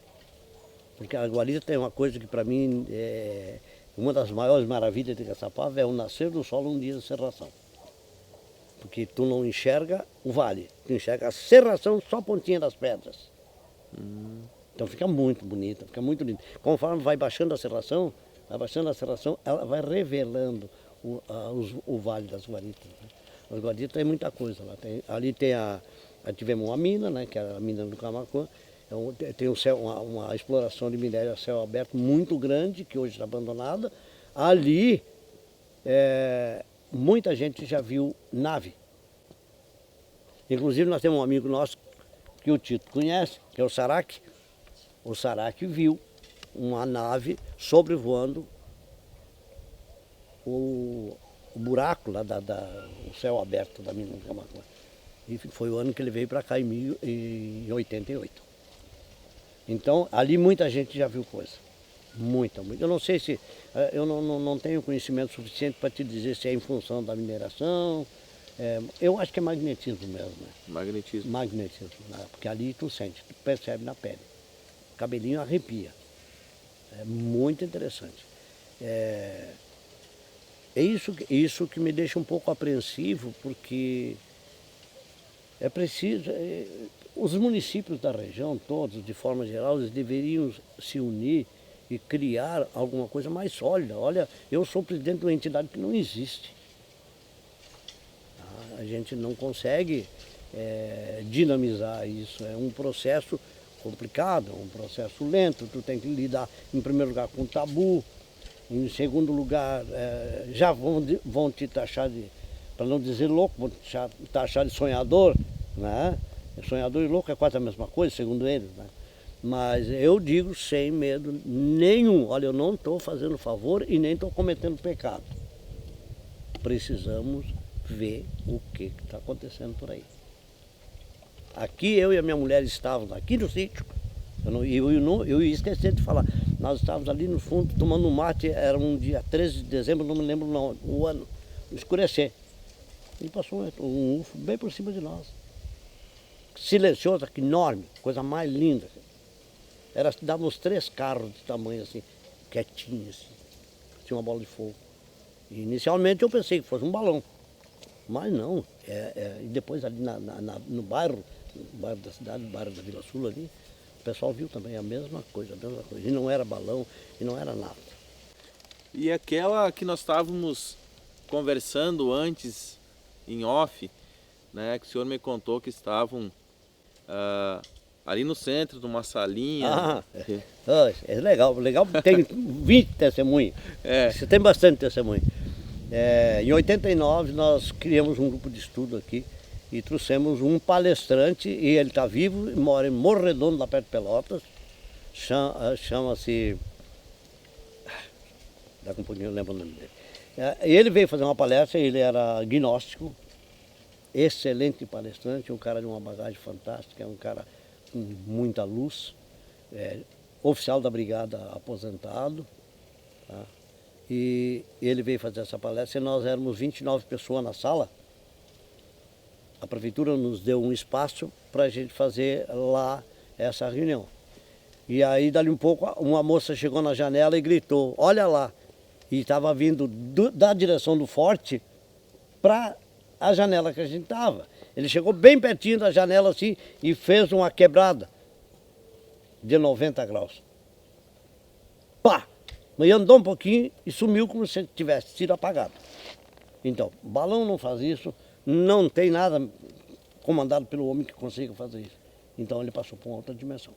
Speaker 1: Porque a guarita tem uma coisa que para mim é uma das maiores maravilhas de Caçapava, é o nascer do sol um dia de serração. Porque tu não enxerga o vale, tu enxerga a serração só a pontinha das pedras. Então fica muito bonita, fica muito linda. Conforme vai baixando a serração, ela vai revelando o vale das guaritas. Né? As guaritas tem muita coisa lá. Ali tivemos uma mina, né, que é a mina do Camaquã. Tem uma exploração de minério a céu aberto muito grande, que hoje está abandonada. Ali, muita gente já viu nave. Inclusive nós temos um amigo nosso que o Tito conhece, que é o Sarac. O Sarac viu uma nave sobrevoando o buraco lá o céu aberto da mina do Camaquã. E foi o ano que ele veio para cá, em 88. Então, ali muita gente já viu coisa. Muita. Eu não sei se... Eu não tenho conhecimento suficiente para te dizer se é em função da mineração. Eu acho que é magnetismo mesmo. Né?
Speaker 2: Magnetismo.
Speaker 1: Magnetismo. Né? Porque ali tu sente, tu percebe na pele. O cabelinho arrepia. É muito interessante. É isso que me deixa um pouco apreensivo, porque é preciso... Os municípios da região, todos, de forma geral, eles deveriam se unir e criar alguma coisa mais sólida. Olha, eu sou presidente de uma entidade que não existe. A gente não consegue dinamizar isso. É um processo complicado, um processo lento. Tu tem que lidar, em primeiro lugar, com tabu. Em segundo lugar, já vão te taxar de, para não dizer louco, vão te taxar de sonhador, né? Sonhador e louco é quase a mesma coisa, segundo eles, né? Mas eu digo sem medo nenhum. Olha, eu não estou fazendo favor e nem estou cometendo pecado. Precisamos ver o que está acontecendo por aí. Aqui eu e a minha mulher estávamos, aqui no sítio. Eu ia esquecer de falar. Nós estávamos ali no fundo tomando um mate, era um dia 13 de dezembro, não me lembro não, o ano, escurecer. E passou um UFO bem por cima de nós. Silencioso, enorme, coisa mais linda. Dava uns 3 carros de tamanho assim, quietinho assim. Tinha uma bola de fogo. E inicialmente eu pensei que fosse um balão. Mas não. E depois ali no bairro da cidade, no bairro da Vila Sul ali, o pessoal viu também a mesma coisa, a mesma coisa. E não era balão, e não era nada.
Speaker 2: E aquela que nós estávamos conversando antes, em off, né, que o senhor me contou que estavam ali no centro de uma salinha.
Speaker 1: É legal, tem 20 testemunhos. Você tem bastante testemunho. Em 89 nós criamos um grupo de estudo aqui e trouxemos um palestrante, e ele está vivo, mora em Morro Redondo, lá perto de Pelotas. Chama-se... Daqui um pouquinho eu lembro o nome dele. Ele veio fazer uma palestra, ele era gnóstico, excelente palestrante, um cara de uma bagagem fantástica, é um cara com muita luz, oficial da brigada aposentado, tá? E ele veio fazer essa palestra e nós éramos 29 pessoas na sala. A prefeitura nos deu um espaço para a gente fazer lá essa reunião. E aí, dali um pouco, uma moça chegou na janela e gritou, olha lá. E estava vindo da direção do forte para a janela que a gente estava. Ele chegou bem pertinho da janela assim e fez uma quebrada de 90 graus. Pá! Mas andou um pouquinho e sumiu como se tivesse sido apagado. Então, balão não faz isso, Não tem nada comandado pelo homem que consiga fazer isso. Então ele passou por uma outra dimensão.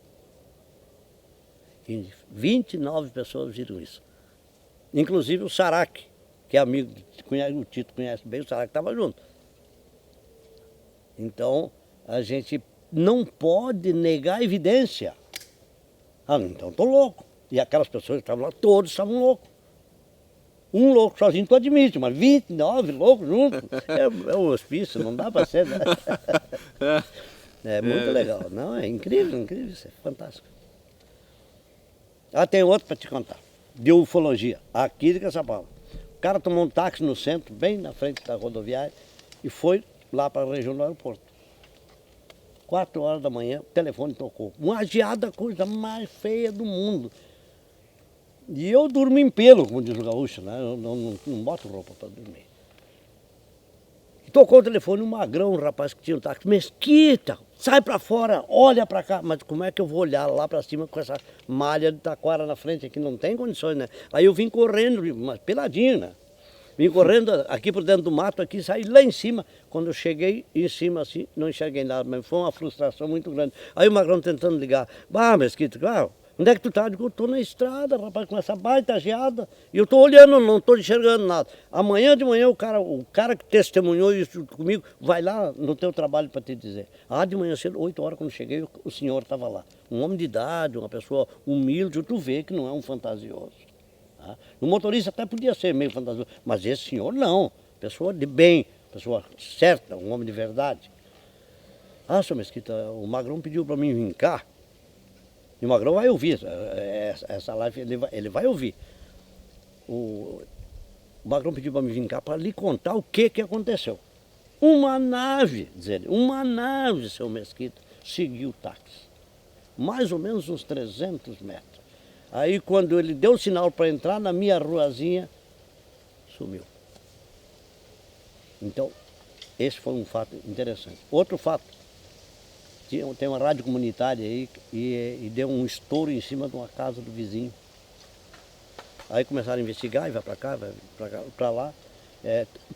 Speaker 1: E 29 pessoas viram isso. Inclusive o Sarac, que é amigo, o Tito conhece bem, o Sarac estava junto. Então a gente não pode negar a evidência. Ah, então estou louco. E aquelas pessoas que estavam lá, todos estavam loucos. Um louco sozinho tu admite, mas 29 loucos juntos, é um hospício, não dá para ser, né? É muito legal. Não, é incrível, isso é fantástico. Ah, tem outro para te contar, de ufologia, aqui de Caçapava. O cara tomou um táxi no centro, bem na frente da rodoviária, e foi lá para a região do aeroporto. 4 horas da manhã, o telefone tocou. Uma geada, coisa mais feia do mundo. E eu durmo em pelo, como diz o gaúcho, né? Eu não boto roupa para dormir. E tocou o telefone, um magrão, um rapaz que tinha um táxi. Mesquita, sai para fora, olha para cá. Mas como é que eu vou olhar lá para cima com essa malha de taquara na frente aqui? Não tem condições, né? Aí eu vim correndo, mas peladinho, né? Vim correndo aqui por dentro do mato, aqui, saí lá em cima. Quando eu cheguei em cima assim, não enxerguei nada, mas foi uma frustração muito grande. Aí o magrão tentando ligar. Bah, Mesquita, claro. Onde é que tu tá? Eu digo, eu tô na estrada, rapaz, com essa baita geada. E eu tô olhando, não tô enxergando nada. Amanhã de manhã o cara que testemunhou isso comigo vai lá no teu trabalho para te dizer. Ah, de manhã cedo, 8 horas, quando cheguei, o senhor estava lá. Um homem de idade, uma pessoa humilde, tu vê que não é um fantasioso. Tá? O motorista até podia ser meio fantasioso, mas esse senhor não. Pessoa de bem, pessoa certa, um homem de verdade. Ah, senhor Mesquita, o Magrão pediu para mim vir cá. E o Magrão vai ouvir, essa live ele vai ouvir. O Magrão pediu para me vir cá para lhe contar o que aconteceu. Uma nave, diz ele, seu Mesquita, seguiu o táxi. Mais ou menos uns 300 metros. Aí quando ele deu o sinal para entrar na minha ruazinha, sumiu. Então, esse foi um fato interessante. Outro fato. Tem uma rádio comunitária aí e deu um estouro em cima de uma casa do vizinho. Aí começaram a investigar, e vai para cá, vai para lá.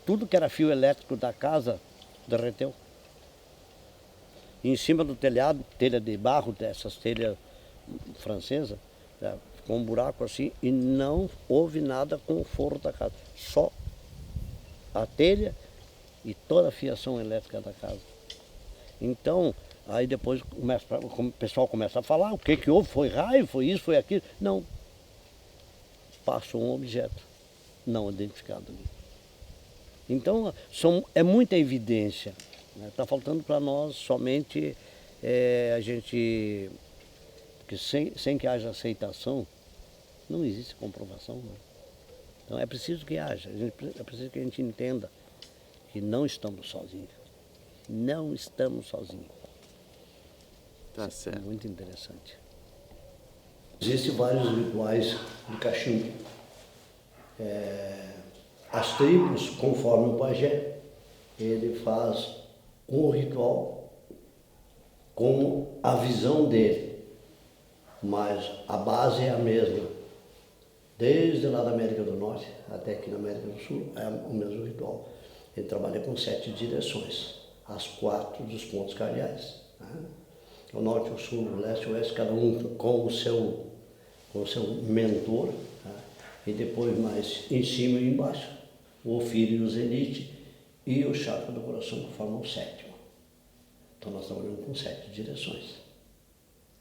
Speaker 1: Tudo que era fio elétrico da casa derreteu. E em cima do telhado, telha de barro, dessas telhas francesas, ficou um buraco assim e não houve nada com o forro da casa. Só a telha e toda a fiação elétrica da casa. Então, aí depois o pessoal começa a falar, o que houve? Foi raio, foi isso, foi aquilo. Não. Passou um objeto não identificado ali. Então, é muita evidência. Está faltando para nós somente a gente... Porque sem que haja aceitação, não existe comprovação. Né? Então é preciso que haja, é preciso que a gente entenda que não estamos sozinhos. Não estamos sozinhos.
Speaker 2: Tá certo.
Speaker 1: Muito interessante. Existem vários rituais de cachimbo. As tribos, conforme o pajé, ele faz um ritual com a visão dele, mas a base é a mesma. Desde lá da América do Norte até aqui na América do Sul, é o mesmo ritual. Ele trabalha com 7 direções, as 4 dos pontos cardeais. Né? O norte, o sul, o leste, o oeste, cada um com o seu mentor, tá? E depois mais em cima e embaixo, o Ofírio e o Zenite e o chakra do coração que formam o 7º. Então nós trabalhamos com 7 direções.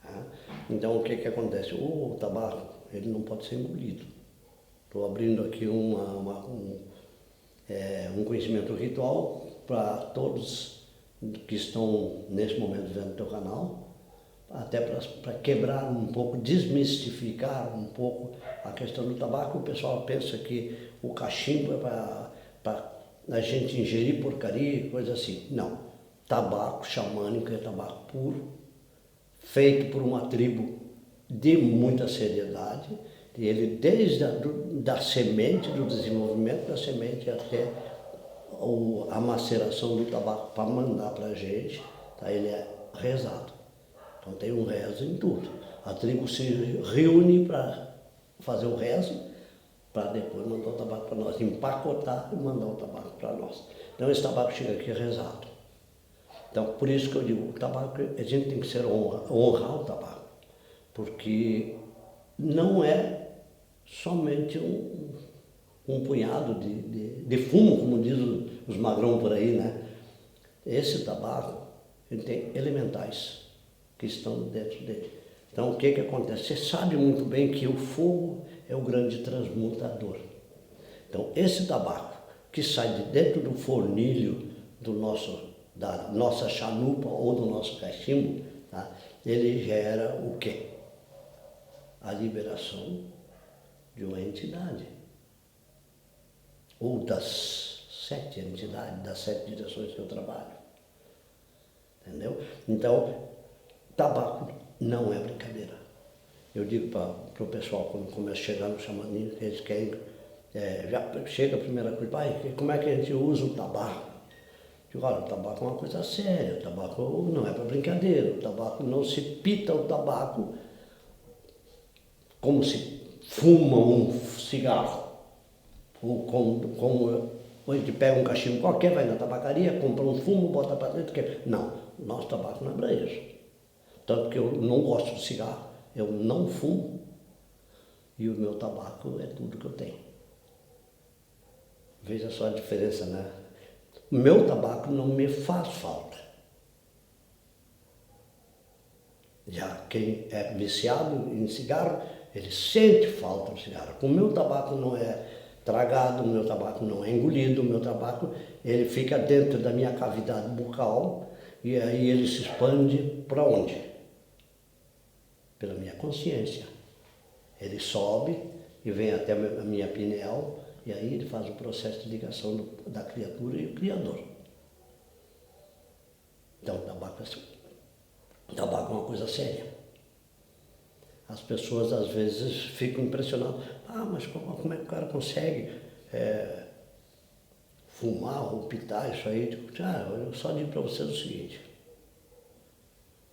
Speaker 1: Tá? Então o que acontece? O tabaco, ele não pode ser engolido. Estou abrindo aqui um conhecimento ritual para todos que estão nesse momento vendo o teu canal, até para quebrar um pouco, desmistificar um pouco a questão do tabaco. O pessoal pensa que o cachimbo é para a gente ingerir porcaria, coisa assim. Não. Tabaco xamânico é tabaco puro, feito por uma tribo de muita seriedade. E ele desde da semente, do desenvolvimento da semente até a maceração do tabaco para mandar para a gente, tá? Ele é rezado. Então tem um rezo em tudo. A tribo se reúne para fazer o rezo, para depois mandar o tabaco para nós, empacotar e mandar o tabaco para nós. Então esse tabaco chega aqui rezado. Então por isso que eu digo, o tabaco, a gente tem que honrar o tabaco, porque não é somente um punhado de fumo, como diz os magrão por aí, né? Esse tabaco, ele tem elementais que estão dentro dele. Então o que acontece? Você sabe muito bem que o fogo é o grande transmutador. Então esse tabaco que sai de dentro do fornilho da nossa chalupa ou do nosso cachimbo, tá? Ele gera o quê? A liberação de uma entidade. Ou das 7 entidades, das 7 direções que eu trabalho. Entendeu? Então, tabaco não é brincadeira. Eu digo para o pessoal, quando começa a chegar no xamanismo, que eles querem, já chega a primeira coisa, pai, como é que a gente usa o tabaco? Eu digo, olha, o tabaco é uma coisa séria, o tabaco não é para brincadeira, o tabaco não se pita o tabaco como se fuma um cigarro, ou como a gente pega um cachimbo qualquer, vai na tabacaria, compra um fumo, bota para dentro, não, o nosso tabaco não é para isso. Tanto que eu não gosto de cigarro, eu não fumo, e o meu tabaco é tudo que eu tenho. Veja só a diferença, né? O meu tabaco não me faz falta. Já quem é viciado em cigarro, ele sente falta do cigarro. O meu tabaco não é tragado, o meu tabaco não é engolido, o meu tabaco ele fica dentro da minha cavidade bucal e aí ele se expande para onde? Pela minha consciência. Ele sobe e vem até a minha pineal e aí ele faz o processo de ligação da criatura e o Criador. Então o tabaco é uma coisa séria. As pessoas às vezes ficam impressionadas. Mas como é que o cara consegue fumar ou pitar isso aí? Eu só digo para vocês o seguinte.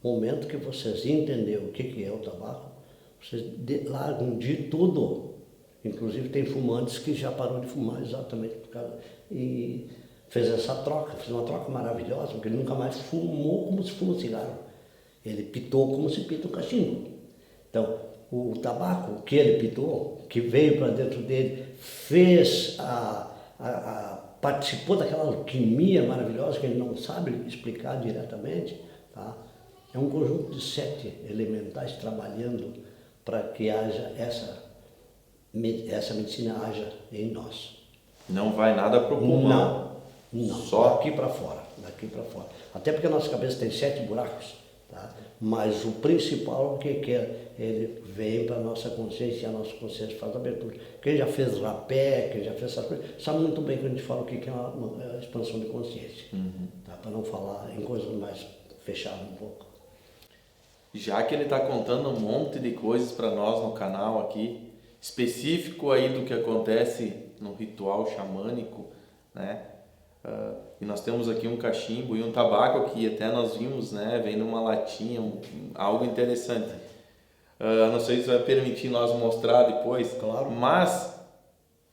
Speaker 1: No momento que vocês entenderem o que é o tabaco, vocês largam de tudo. Inclusive tem fumantes que já parou de fumar exatamente por causa... E fez essa troca, fez uma troca maravilhosa, porque ele nunca mais fumou como se fuma cigarro. Ele pitou como se pita um cachimbo. Então, o tabaco que ele pitou, que veio para dentro dele, fez participou daquela alquimia maravilhosa que ele não sabe explicar diretamente, tá? É um conjunto de 7 elementais trabalhando para que haja essa medicina haja em nós.
Speaker 2: Não vai nada para o pulmão.
Speaker 1: Não.
Speaker 2: Só
Speaker 1: daqui para fora. Até porque a nossa cabeça tem 7 buracos, tá? Mas o principal, o que é? Ele vem para a nossa consciência e a nossa consciência faz a abertura. Quem já fez rapé, quem já fez essas coisas, sabe muito bem que a gente fala o que é uma expansão de consciência. Tá? Para não falar em coisas mais fechadas um pouco.
Speaker 2: Já que ele está contando um monte de coisas para nós no canal aqui, específico aí do que acontece no ritual xamânico, né? E nós temos aqui um cachimbo e um tabaco que até nós vimos, né? Vem numa latinha, algo interessante. Não sei se vai permitir nós mostrar depois,
Speaker 1: claro.
Speaker 2: Mas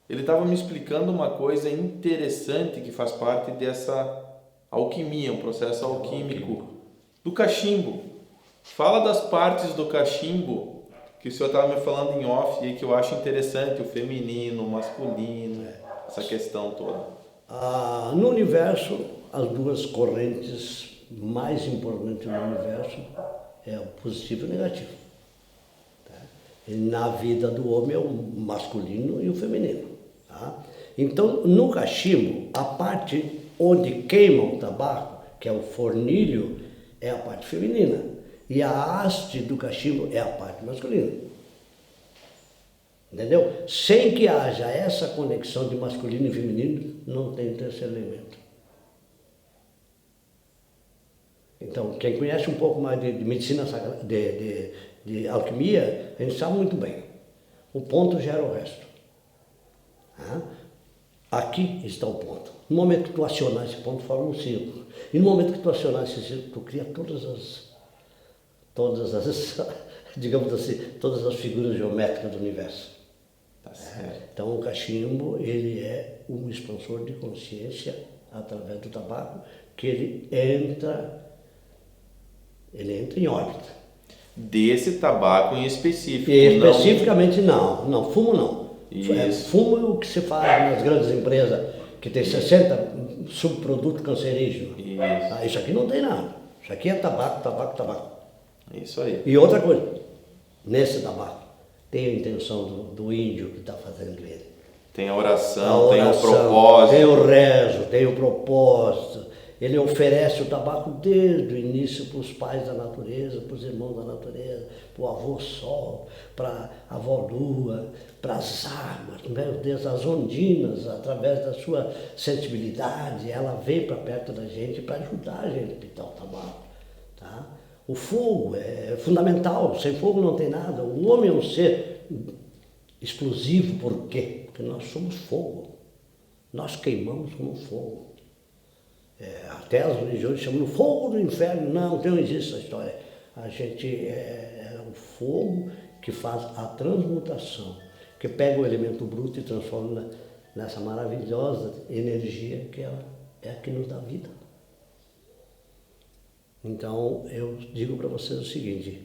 Speaker 2: ele estava me explicando uma coisa interessante que faz parte dessa alquimia, um processo alquímico do cachimbo. Fala das partes do cachimbo que o senhor estava me falando em off e que eu acho interessante, o feminino, o masculino, essa questão toda.
Speaker 1: No universo, as duas correntes mais importantes no universo é o positivo e o negativo. Tá? E na vida do homem é o masculino e o feminino. Tá? Então, no cachimbo, a parte onde queima o tabaco, que é o fornilho, é a parte feminina. E a haste do cachimbo é a parte masculina. Entendeu? Sem que haja essa conexão de masculino e feminino, não tem terceiro elemento. Então, quem conhece um pouco mais de medicina, de alquimia, a gente sabe muito bem. O ponto gera o resto. Aqui está o ponto. No momento que tu acionar esse ponto, forma um círculo. E no momento que tu acionar esse círculo, tu cria todas as, digamos assim, todas as figuras geométricas do universo.
Speaker 2: Tá certo.
Speaker 1: Então o cachimbo, ele é um expansor de consciência através do tabaco, que ele entra em órbita.
Speaker 2: Desse tabaco em específico.
Speaker 1: Especificamente não, fumo não.
Speaker 2: Isso.
Speaker 1: Fumo é o que se faz nas grandes empresas, que tem 60 subprodutos cancerígenos.
Speaker 2: Isso.
Speaker 1: Isso aqui não tem nada. Isso aqui é tabaco.
Speaker 2: Isso aí.
Speaker 1: E outra coisa, nesse tabaco, tem a intenção do índio que está fazendo ele.
Speaker 2: Tem a oração, tem o propósito.
Speaker 1: Tem o rezo, tem o propósito. Ele oferece o tabaco desde o início para os pais da natureza, para os irmãos da natureza, para o avô sol, para a avó lua, para as águas, meu Deus, as ondinas, através da sua sensibilidade, ela vem para perto da gente para ajudar a gente a pitar o tabaco. Tá? O fogo é fundamental, sem fogo não tem nada. O homem é um ser explosivo, por quê? Porque nós somos fogo, nós queimamos como fogo. Até as religiões chamam de fogo do inferno. Não existe essa história. A gente é o fogo que faz a transmutação, que pega o elemento bruto e transforma nessa maravilhosa energia que ela é a que nos dá vida. Então, eu digo para vocês o seguinte,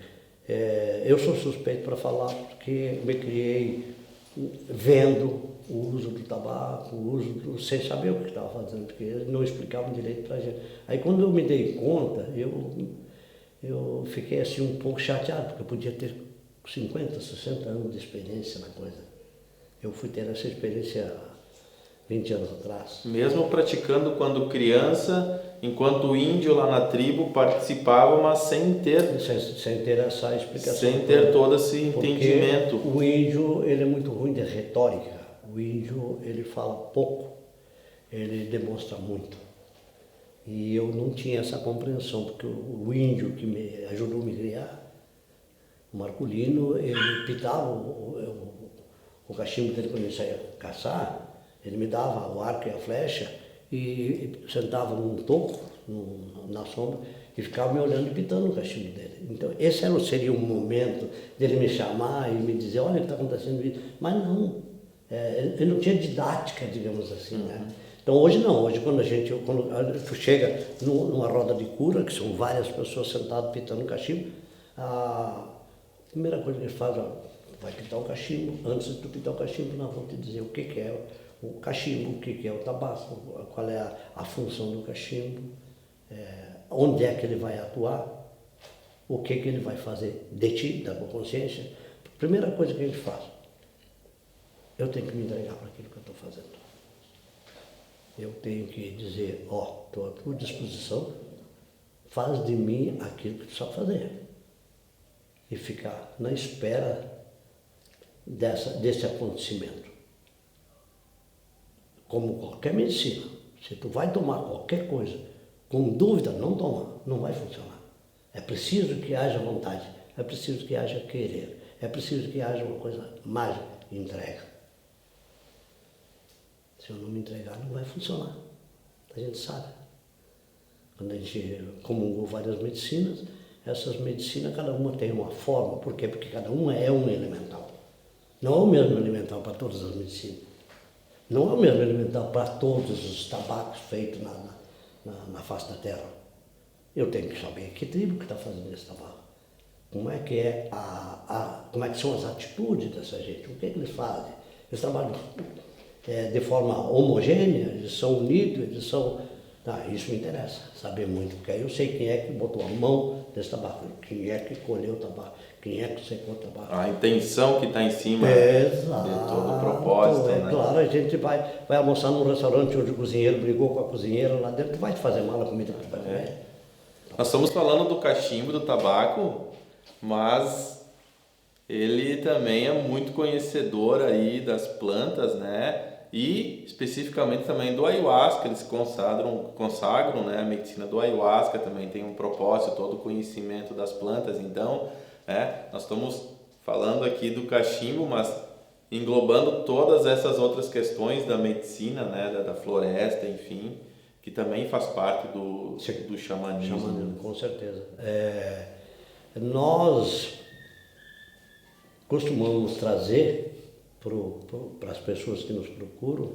Speaker 1: eu sou suspeito para falar porque me criei vendo o uso do tabaco, sem saber o que estava fazendo, porque eles não explicavam direito para a gente. Aí quando eu me dei conta, eu fiquei assim um pouco chateado, porque eu podia ter 50, 60 anos de experiência na coisa. Eu fui ter essa experiência 20 anos atrás.
Speaker 2: Mesmo praticando quando criança, enquanto o índio lá na tribo participava, mas sem ter
Speaker 1: essa explicação.
Speaker 2: Sem ter todo esse entendimento.
Speaker 1: O índio, ele é muito ruim de retórica. O índio, ele fala pouco, ele demonstra muito. E eu não tinha essa compreensão, porque o índio que me ajudou a me criar, o Marculino, ele pitava o cachimbo dele quando ele saía caçar, ele me dava o arco e a flecha e sentava num toco, na sombra, e ficava me olhando e pitando o cachimbo dele. Então, esse seria um momento dele me chamar e me dizer, olha o que está acontecendo isso. Mas não, ele não tinha didática, digamos assim, né? Então hoje não, hoje quando tu chega numa roda de cura, que são várias pessoas sentadas pitando o cachimbo, a primeira coisa que eles fazem, vai pitar o cachimbo, antes de tu pitar o cachimbo, nós vamos te dizer o que é o cachimbo, o que é o tabaco, qual é a função do cachimbo, onde é que ele vai atuar, o que ele vai fazer de ti, da tua consciência. Primeira coisa que a gente faz, eu tenho que me entregar para aquilo que eu estou fazendo. Eu tenho que dizer, estou à tua disposição, faz de mim aquilo que tu sabe fazer. E ficar na espera desse acontecimento. Como qualquer medicina, se tu vai tomar qualquer coisa com dúvida, não toma, não vai funcionar. É preciso que haja vontade, é preciso que haja querer, é preciso que haja uma coisa mágica, entrega. Se eu não me entregar, não vai funcionar. A gente sabe. Quando a gente comungou várias medicinas, essas medicinas, cada uma tem uma forma. Por quê? Porque cada uma é um elemental. Não é o mesmo elemental para todas as medicinas. Não é o mesmo elemental para todos os tabacos feitos na face da terra. Eu tenho que saber que tribo que está fazendo esse tabaco. Como é que como é que são as atitudes dessa gente? O que eles fazem? Eles trabalham de forma homogênea, eles são unidos, eles são... isso me interessa, saber muito, porque aí eu sei quem é que botou a mão nesse tabaco, quem é que colheu o tabaco, quem é que secou o tabaco.
Speaker 2: A intenção que está em cima
Speaker 1: de
Speaker 2: todo o propósito, né?
Speaker 1: Claro, a gente vai almoçar num restaurante onde o cozinheiro brigou com a cozinheira lá dentro, vai te fazer mal a comida que tu vai comer.
Speaker 2: Nós estamos falando do cachimbo, do tabaco, mas ele também é muito conhecedor aí das plantas, né? E especificamente também do ayahuasca, eles consagram, né? A medicina do ayahuasca também tem um propósito, todo o conhecimento das plantas. Então, nós estamos falando aqui do cachimbo, mas englobando todas essas outras questões da medicina, né? Da floresta, enfim, que também faz parte do xamanismo.
Speaker 1: Xamanismo, com certeza. Nós costumamos trazer para as pessoas que nos procuram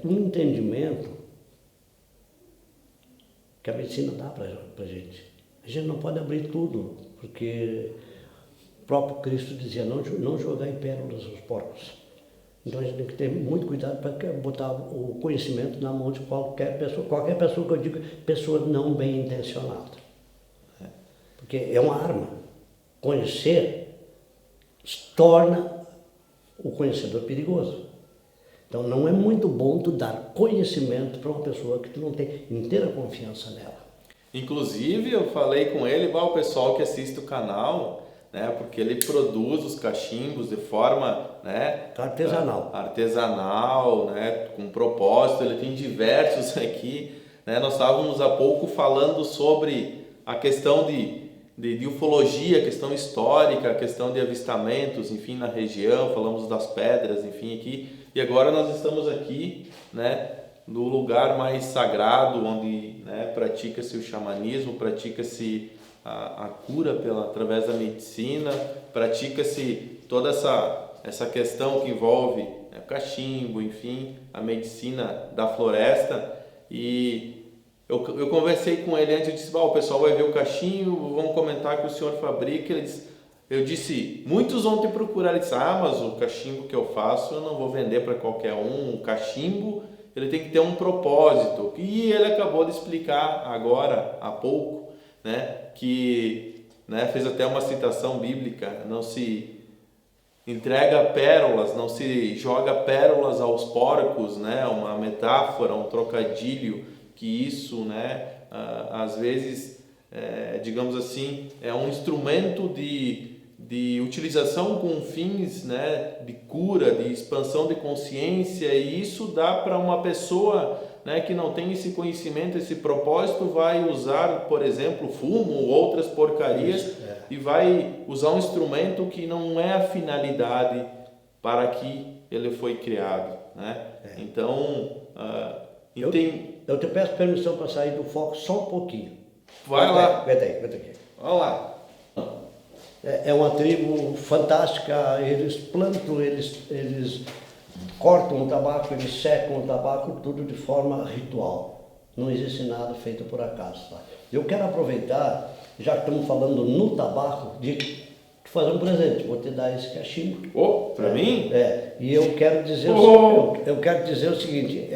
Speaker 1: um entendimento que a medicina dá para a gente. A gente não pode abrir tudo, porque o próprio Cristo dizia, não jogai pérolas aos porcos. Então a gente tem que ter muito cuidado para botar o conhecimento na mão de qualquer pessoa que eu digo, pessoa não bem intencionada. Porque é uma arma. Conhecer torna o conhecedor perigoso. Então não é muito bom tu dar conhecimento para uma pessoa que tu não tem inteira confiança nela.
Speaker 2: Inclusive eu falei com ele, o pessoal que assiste o canal, né, porque ele produz os cachimbos de forma, né, artesanal, né, com propósito, ele tem diversos aqui, né, nós estávamos há pouco falando sobre a questão de ufologia, a questão histórica, a questão de avistamentos, enfim, na região, falamos das pedras, enfim, aqui, e agora nós estamos aqui, né, no lugar mais sagrado, onde, né, pratica-se o xamanismo, pratica-se a cura através da medicina, pratica-se toda essa questão que envolve, né, o cachimbo, enfim, a medicina da floresta. E eu conversei com ele antes, eu disse, o pessoal vai ver o cachimbo, vamos comentar que o senhor fabrica. Eu disse, muitos vão te procurar. Ele disse, mas o cachimbo que eu faço eu não vou vender para qualquer um. O cachimbo ele tem que ter um propósito. E ele acabou de explicar agora, há pouco, né, que, né, fez até uma citação bíblica, não se entrega pérolas, não se joga pérolas aos porcos, né, uma metáfora, um trocadilho, que isso, né, às vezes, digamos assim, é um instrumento de utilização com fins, né, de cura, de expansão de consciência, e isso dá para uma pessoa, né, que não tem esse conhecimento, esse propósito, vai usar, por exemplo, fumo ou outras porcarias, e vai usar um instrumento que não é a finalidade para que ele foi criado, né? Então,
Speaker 1: eu te peço permissão para sair do foco só um pouquinho.
Speaker 2: Vai lá.
Speaker 1: Aguenta aí.
Speaker 2: Vamos lá.
Speaker 1: É uma tribo fantástica, eles plantam, eles cortam o tabaco, eles secam o tabaco, tudo de forma ritual. Não existe nada feito por acaso. Tá? Eu quero aproveitar, já que estamos falando no tabaco, de fazer um presente. Vou te dar esse cachimbo.
Speaker 2: Para mim?
Speaker 1: E eu quero dizer, eu quero dizer o seguinte,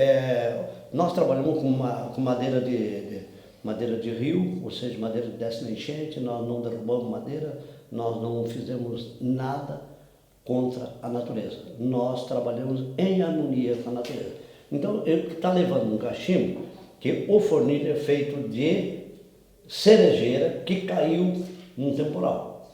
Speaker 1: nós trabalhamos com madeira de rio, ou seja, madeira que desce na enchente, nós não derrubamos madeira, nós não fizemos nada contra a natureza. Nós trabalhamos em harmonia com a natureza. Então, ele está levando um cachimbo que o fornilho é feito de cerejeira que caiu num temporal.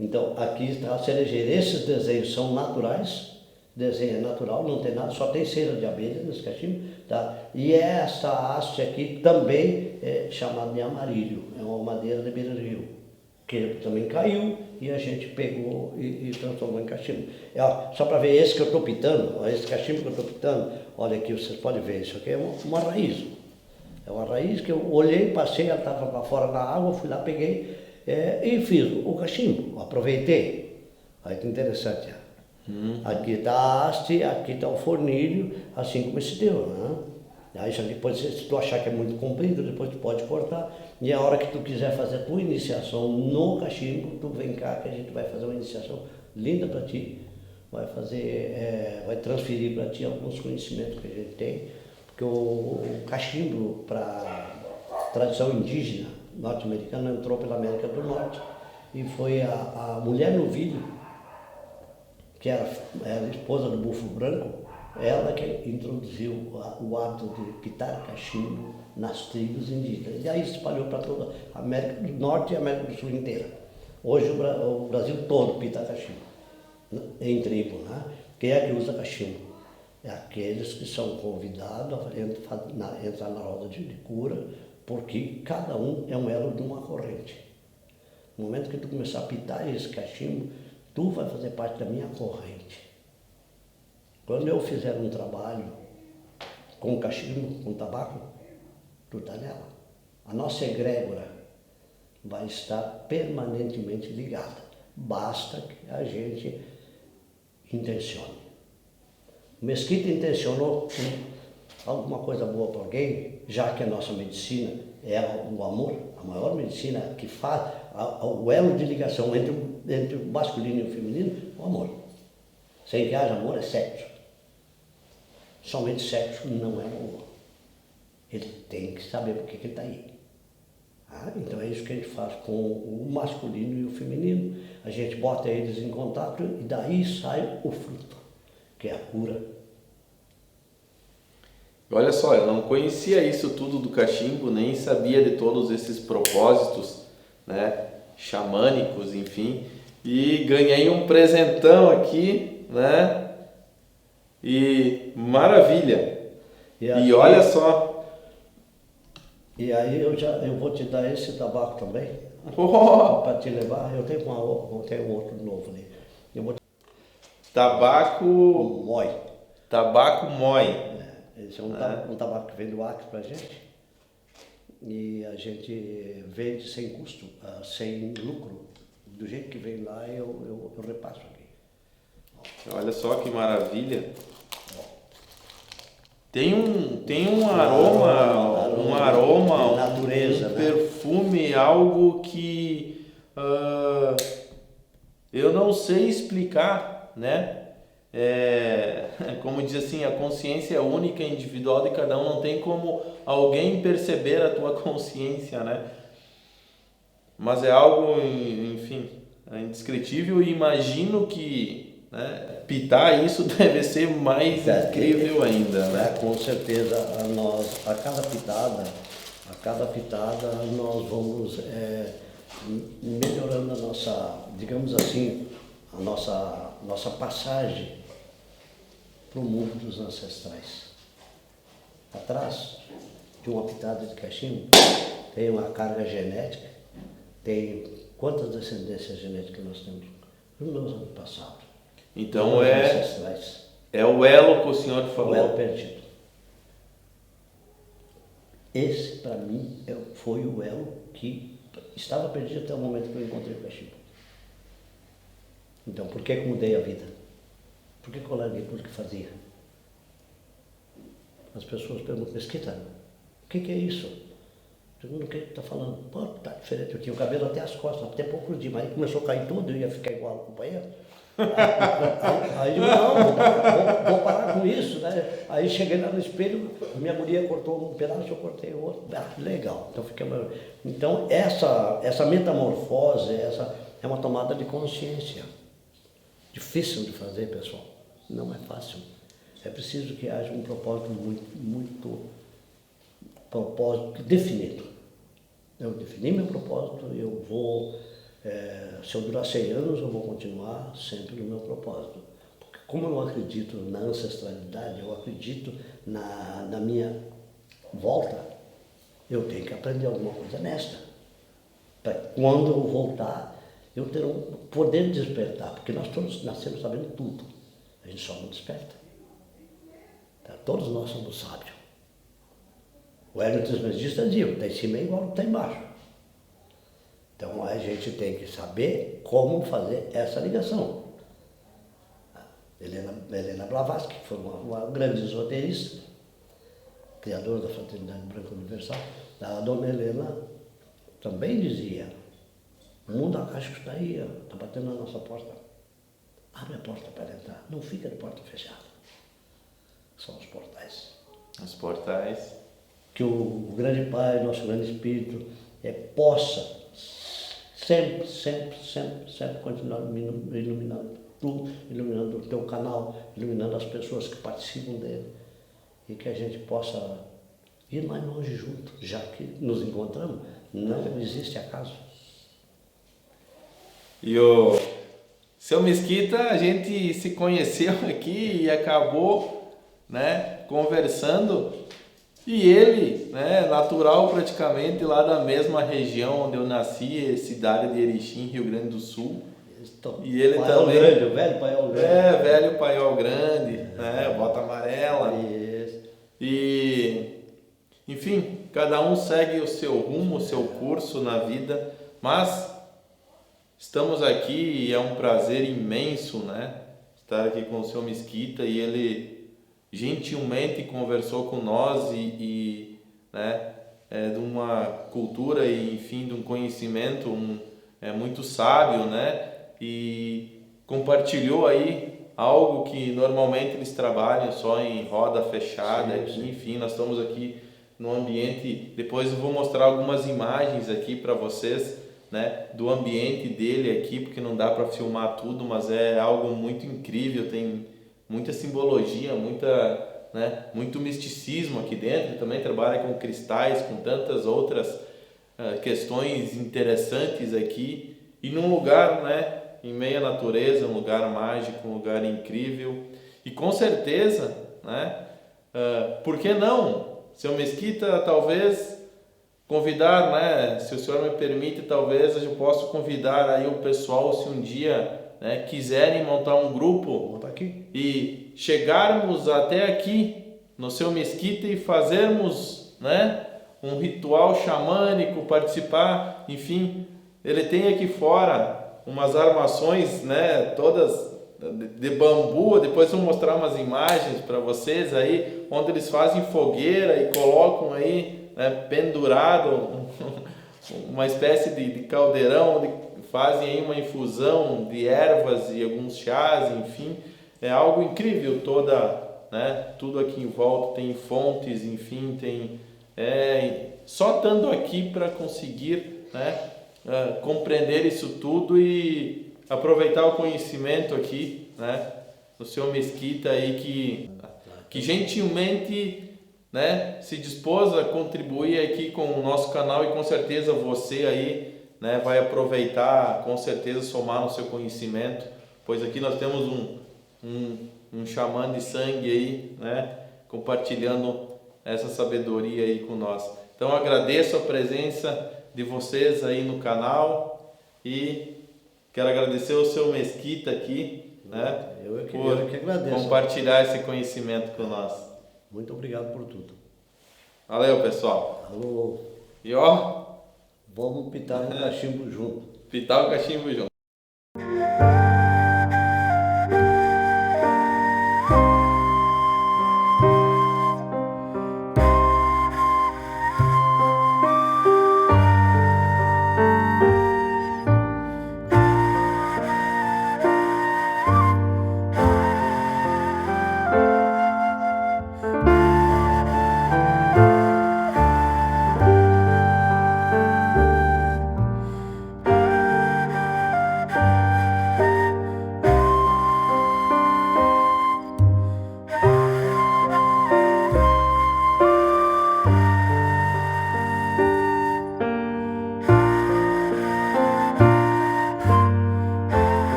Speaker 1: Então, aqui está a cerejeira. Esses desenhos são naturais, desenho é natural, não tem nada, só tem cera de abelha nesse cachimbo. Tá? E essa haste aqui também é chamada de amarilho, é uma madeira de beira-rio, que também caiu e a gente pegou e transformou em cachimbo. Só para ver esse que eu estou pitando, esse cachimbo que eu estou pitando, olha aqui, vocês podem ver, isso aqui é uma raiz. É uma raiz que eu olhei, passei, ela estava para fora da água, fui lá, peguei e fiz o cachimbo, aproveitei. Olha que interessante. Aqui está a haste, aqui está o fornilho, assim como esse teu, né? Aí depois, se tu achar que é muito comprido, depois tu pode cortar. E a hora que tu quiser fazer a tua iniciação no cachimbo, tu vem cá que a gente vai fazer uma iniciação linda para ti. Vai fazer, vai transferir para ti alguns conhecimentos que a gente tem. Porque o cachimbo, para tradição indígena norte-americana, entrou pela América do Norte. E foi a mulher novilho, que era a esposa do bufo branco, ela que introduziu o hábito de pitar cachimbo nas tribos indígenas. E aí se espalhou para toda a América do Norte e a América do Sul inteira. Hoje o Brasil todo pita cachimbo, em tribo, né? Quem é que usa cachimbo? É aqueles que são convidados a entrar na roda de cura, porque cada um é um elo de uma corrente. No momento que tu começar a pitar esse cachimbo, tu vai fazer parte da minha corrente. Quando eu fizer um trabalho com cachimbo, com tabaco, tu está nela. A nossa egrégora vai estar permanentemente ligada. Basta que a gente intencione. O Mesquita intencionou alguma coisa boa para alguém, já que a nossa medicina é o amor, a maior medicina que faz o elo de ligação entre o masculino e o feminino, o amor. Sem que haja amor é sexo. Somente sexo não é amor. Ele tem que saber por que ele está aí. Então é isso que a gente faz com o masculino e o feminino. A gente bota eles em contato e daí sai o fruto, que é a cura.
Speaker 2: Olha só, eu não conhecia isso tudo do cachimbo, nem sabia de todos esses propósitos, né, xamânicos, enfim, e ganhei um presentão aqui, né, e maravilha. E olha só.
Speaker 1: E aí eu vou te dar esse tabaco também, para te levar. Eu tenho outro novo ali.
Speaker 2: Tabaco
Speaker 1: Moi.
Speaker 2: Tabaco Moi.
Speaker 1: Esse é um tabaco que vem do Acre pra gente. E a gente vende sem custo, sem lucro. Do jeito que vem lá, eu repasso aqui.
Speaker 2: Olha só que maravilha. Tem um aroma,
Speaker 1: natureza,
Speaker 2: um perfume, algo que eu não sei explicar, né? Como diz assim, a consciência é única e individual de cada um, não tem como alguém perceber a tua consciência, né? Mas é algo, enfim, indescritível e imagino que, né, pitar isso deve ser mais incrível ainda, né?
Speaker 1: Com certeza, a cada pitada nós vamos melhorando a nossa, digamos assim, a nossa passagem para o mundo dos ancestrais. Atrás de uma pitada de cachimbo tem uma carga genética, tem quantas descendências genéticas nós temos nos meus antepassados.
Speaker 2: Então é o elo que o senhor falou.
Speaker 1: O elo perdido. Esse, para mim, foi o elo que estava perdido até o momento que eu encontrei o cachimbo. Então, por que eu mudei a vida? Por que eu larguei tudo que fazia? As pessoas perguntam, Mesquita, o que é isso? Segundo o que está falando? Pô, tá diferente, eu tinha o cabelo até as costas, até poucos dias, mas aí começou a cair tudo, eu ia ficar igual ao companheiro. Aí eu digo, não, vou parar com isso, né? Aí cheguei lá no espelho, minha mulher cortou um pedaço, eu cortei o outro, legal. Então essa metamorfose, essa é uma tomada de consciência. Difícil de fazer, pessoal, não é fácil. É preciso que haja um propósito muito propósito definido. Eu defini meu propósito, eu vou, se eu durar 100 anos, eu vou continuar sempre no meu propósito. Porque como eu acredito na ancestralidade, eu acredito na minha volta, eu tenho que aprender alguma coisa nesta. Para quando eu voltar, eu ter um poder de despertar, porque nós todos nascemos sabendo tudo, a gente só não desperta. Tá? Todos nós somos sábios. O Hélio Trismegistas dizia, o que está em cima é igual ao que está embaixo. Então a gente tem que saber como fazer essa ligação. Helena Blavatsky, que foi uma grande esoterista, criadora da Fraternidade Branca Universal, a dona Helena também dizia, o mundo acástico está aí, está batendo na nossa porta. Abre a porta para entrar, não fica de porta fechada. São os portais.
Speaker 2: Os portais.
Speaker 1: Que o grande Pai, nosso grande Espírito, possa sempre continuar iluminando tu, iluminando o teu canal, iluminando as pessoas que participam dele. E que a gente possa ir mais longe junto, já que nos encontramos, não existe acaso.
Speaker 2: E o seu Mesquita, a gente se conheceu aqui e acabou, né, conversando. E ele, né, natural praticamente lá da mesma região onde eu nasci, cidade de Erechim, Rio Grande do Sul. E ele
Speaker 1: Paiol
Speaker 2: também.
Speaker 1: Grande, o velho Paiol Grande.
Speaker 2: Velho Paiol Grande, né, bota amarela.
Speaker 1: Isso.
Speaker 2: E, enfim, cada um segue o seu rumo, o seu curso na vida, mas estamos aqui e é um prazer imenso, né, estar aqui com o seu Mesquita e ele gentilmente conversou com nós né, de uma cultura e, enfim, de um conhecimento muito sábio, né, e compartilhou aí algo que normalmente eles trabalham só em roda fechada. Sim, aqui, enfim, nós estamos aqui no ambiente. Depois eu vou mostrar algumas imagens aqui para vocês, né, do ambiente dele aqui, porque não dá para filmar tudo, mas é algo muito incrível, tem muita simbologia, muito misticismo aqui dentro. Também trabalha com cristais, com tantas outras questões interessantes aqui, e num lugar, né, em meio à natureza, um lugar mágico, um lugar incrível. E com certeza, né, por que não, seu Mesquita, talvez convidar, né, se o senhor me permite, talvez eu possa convidar aí o pessoal, se um dia, né, quiserem montar um grupo e chegarmos até aqui no seu Mesquita e fazermos, né, um ritual xamânico, participar, enfim. Ele tem aqui fora umas armações, né, todas de bambu. Depois eu vou mostrar umas imagens para vocês aí, onde eles fazem fogueira e colocam aí, né, pendurado uma espécie de caldeirão, onde fazem aí uma infusão de ervas e alguns chás, enfim. É algo incrível, tudo aqui em volta, tem fontes, enfim, só estando aqui para conseguir, né, compreender isso tudo e aproveitar o conhecimento aqui, né, do seu Mesquita aí, que gentilmente, né, se dispôs a contribuir aqui com o nosso canal, e com certeza você aí, né, vai aproveitar, com certeza somar no seu conhecimento, pois aqui nós temos um xamã de sangue aí, né, compartilhando essa sabedoria aí com nós. Então agradeço a presença de vocês aí no canal e quero agradecer ao seu Mesquita aqui, né,
Speaker 1: eu que agradeço,
Speaker 2: compartilhar esse conhecimento com nós.
Speaker 1: Muito obrigado por tudo.
Speaker 2: Valeu, pessoal.
Speaker 1: Alô.
Speaker 2: E ó,
Speaker 1: vamos pitar um cachimbo junto.
Speaker 2: Pitar o cachimbo junto.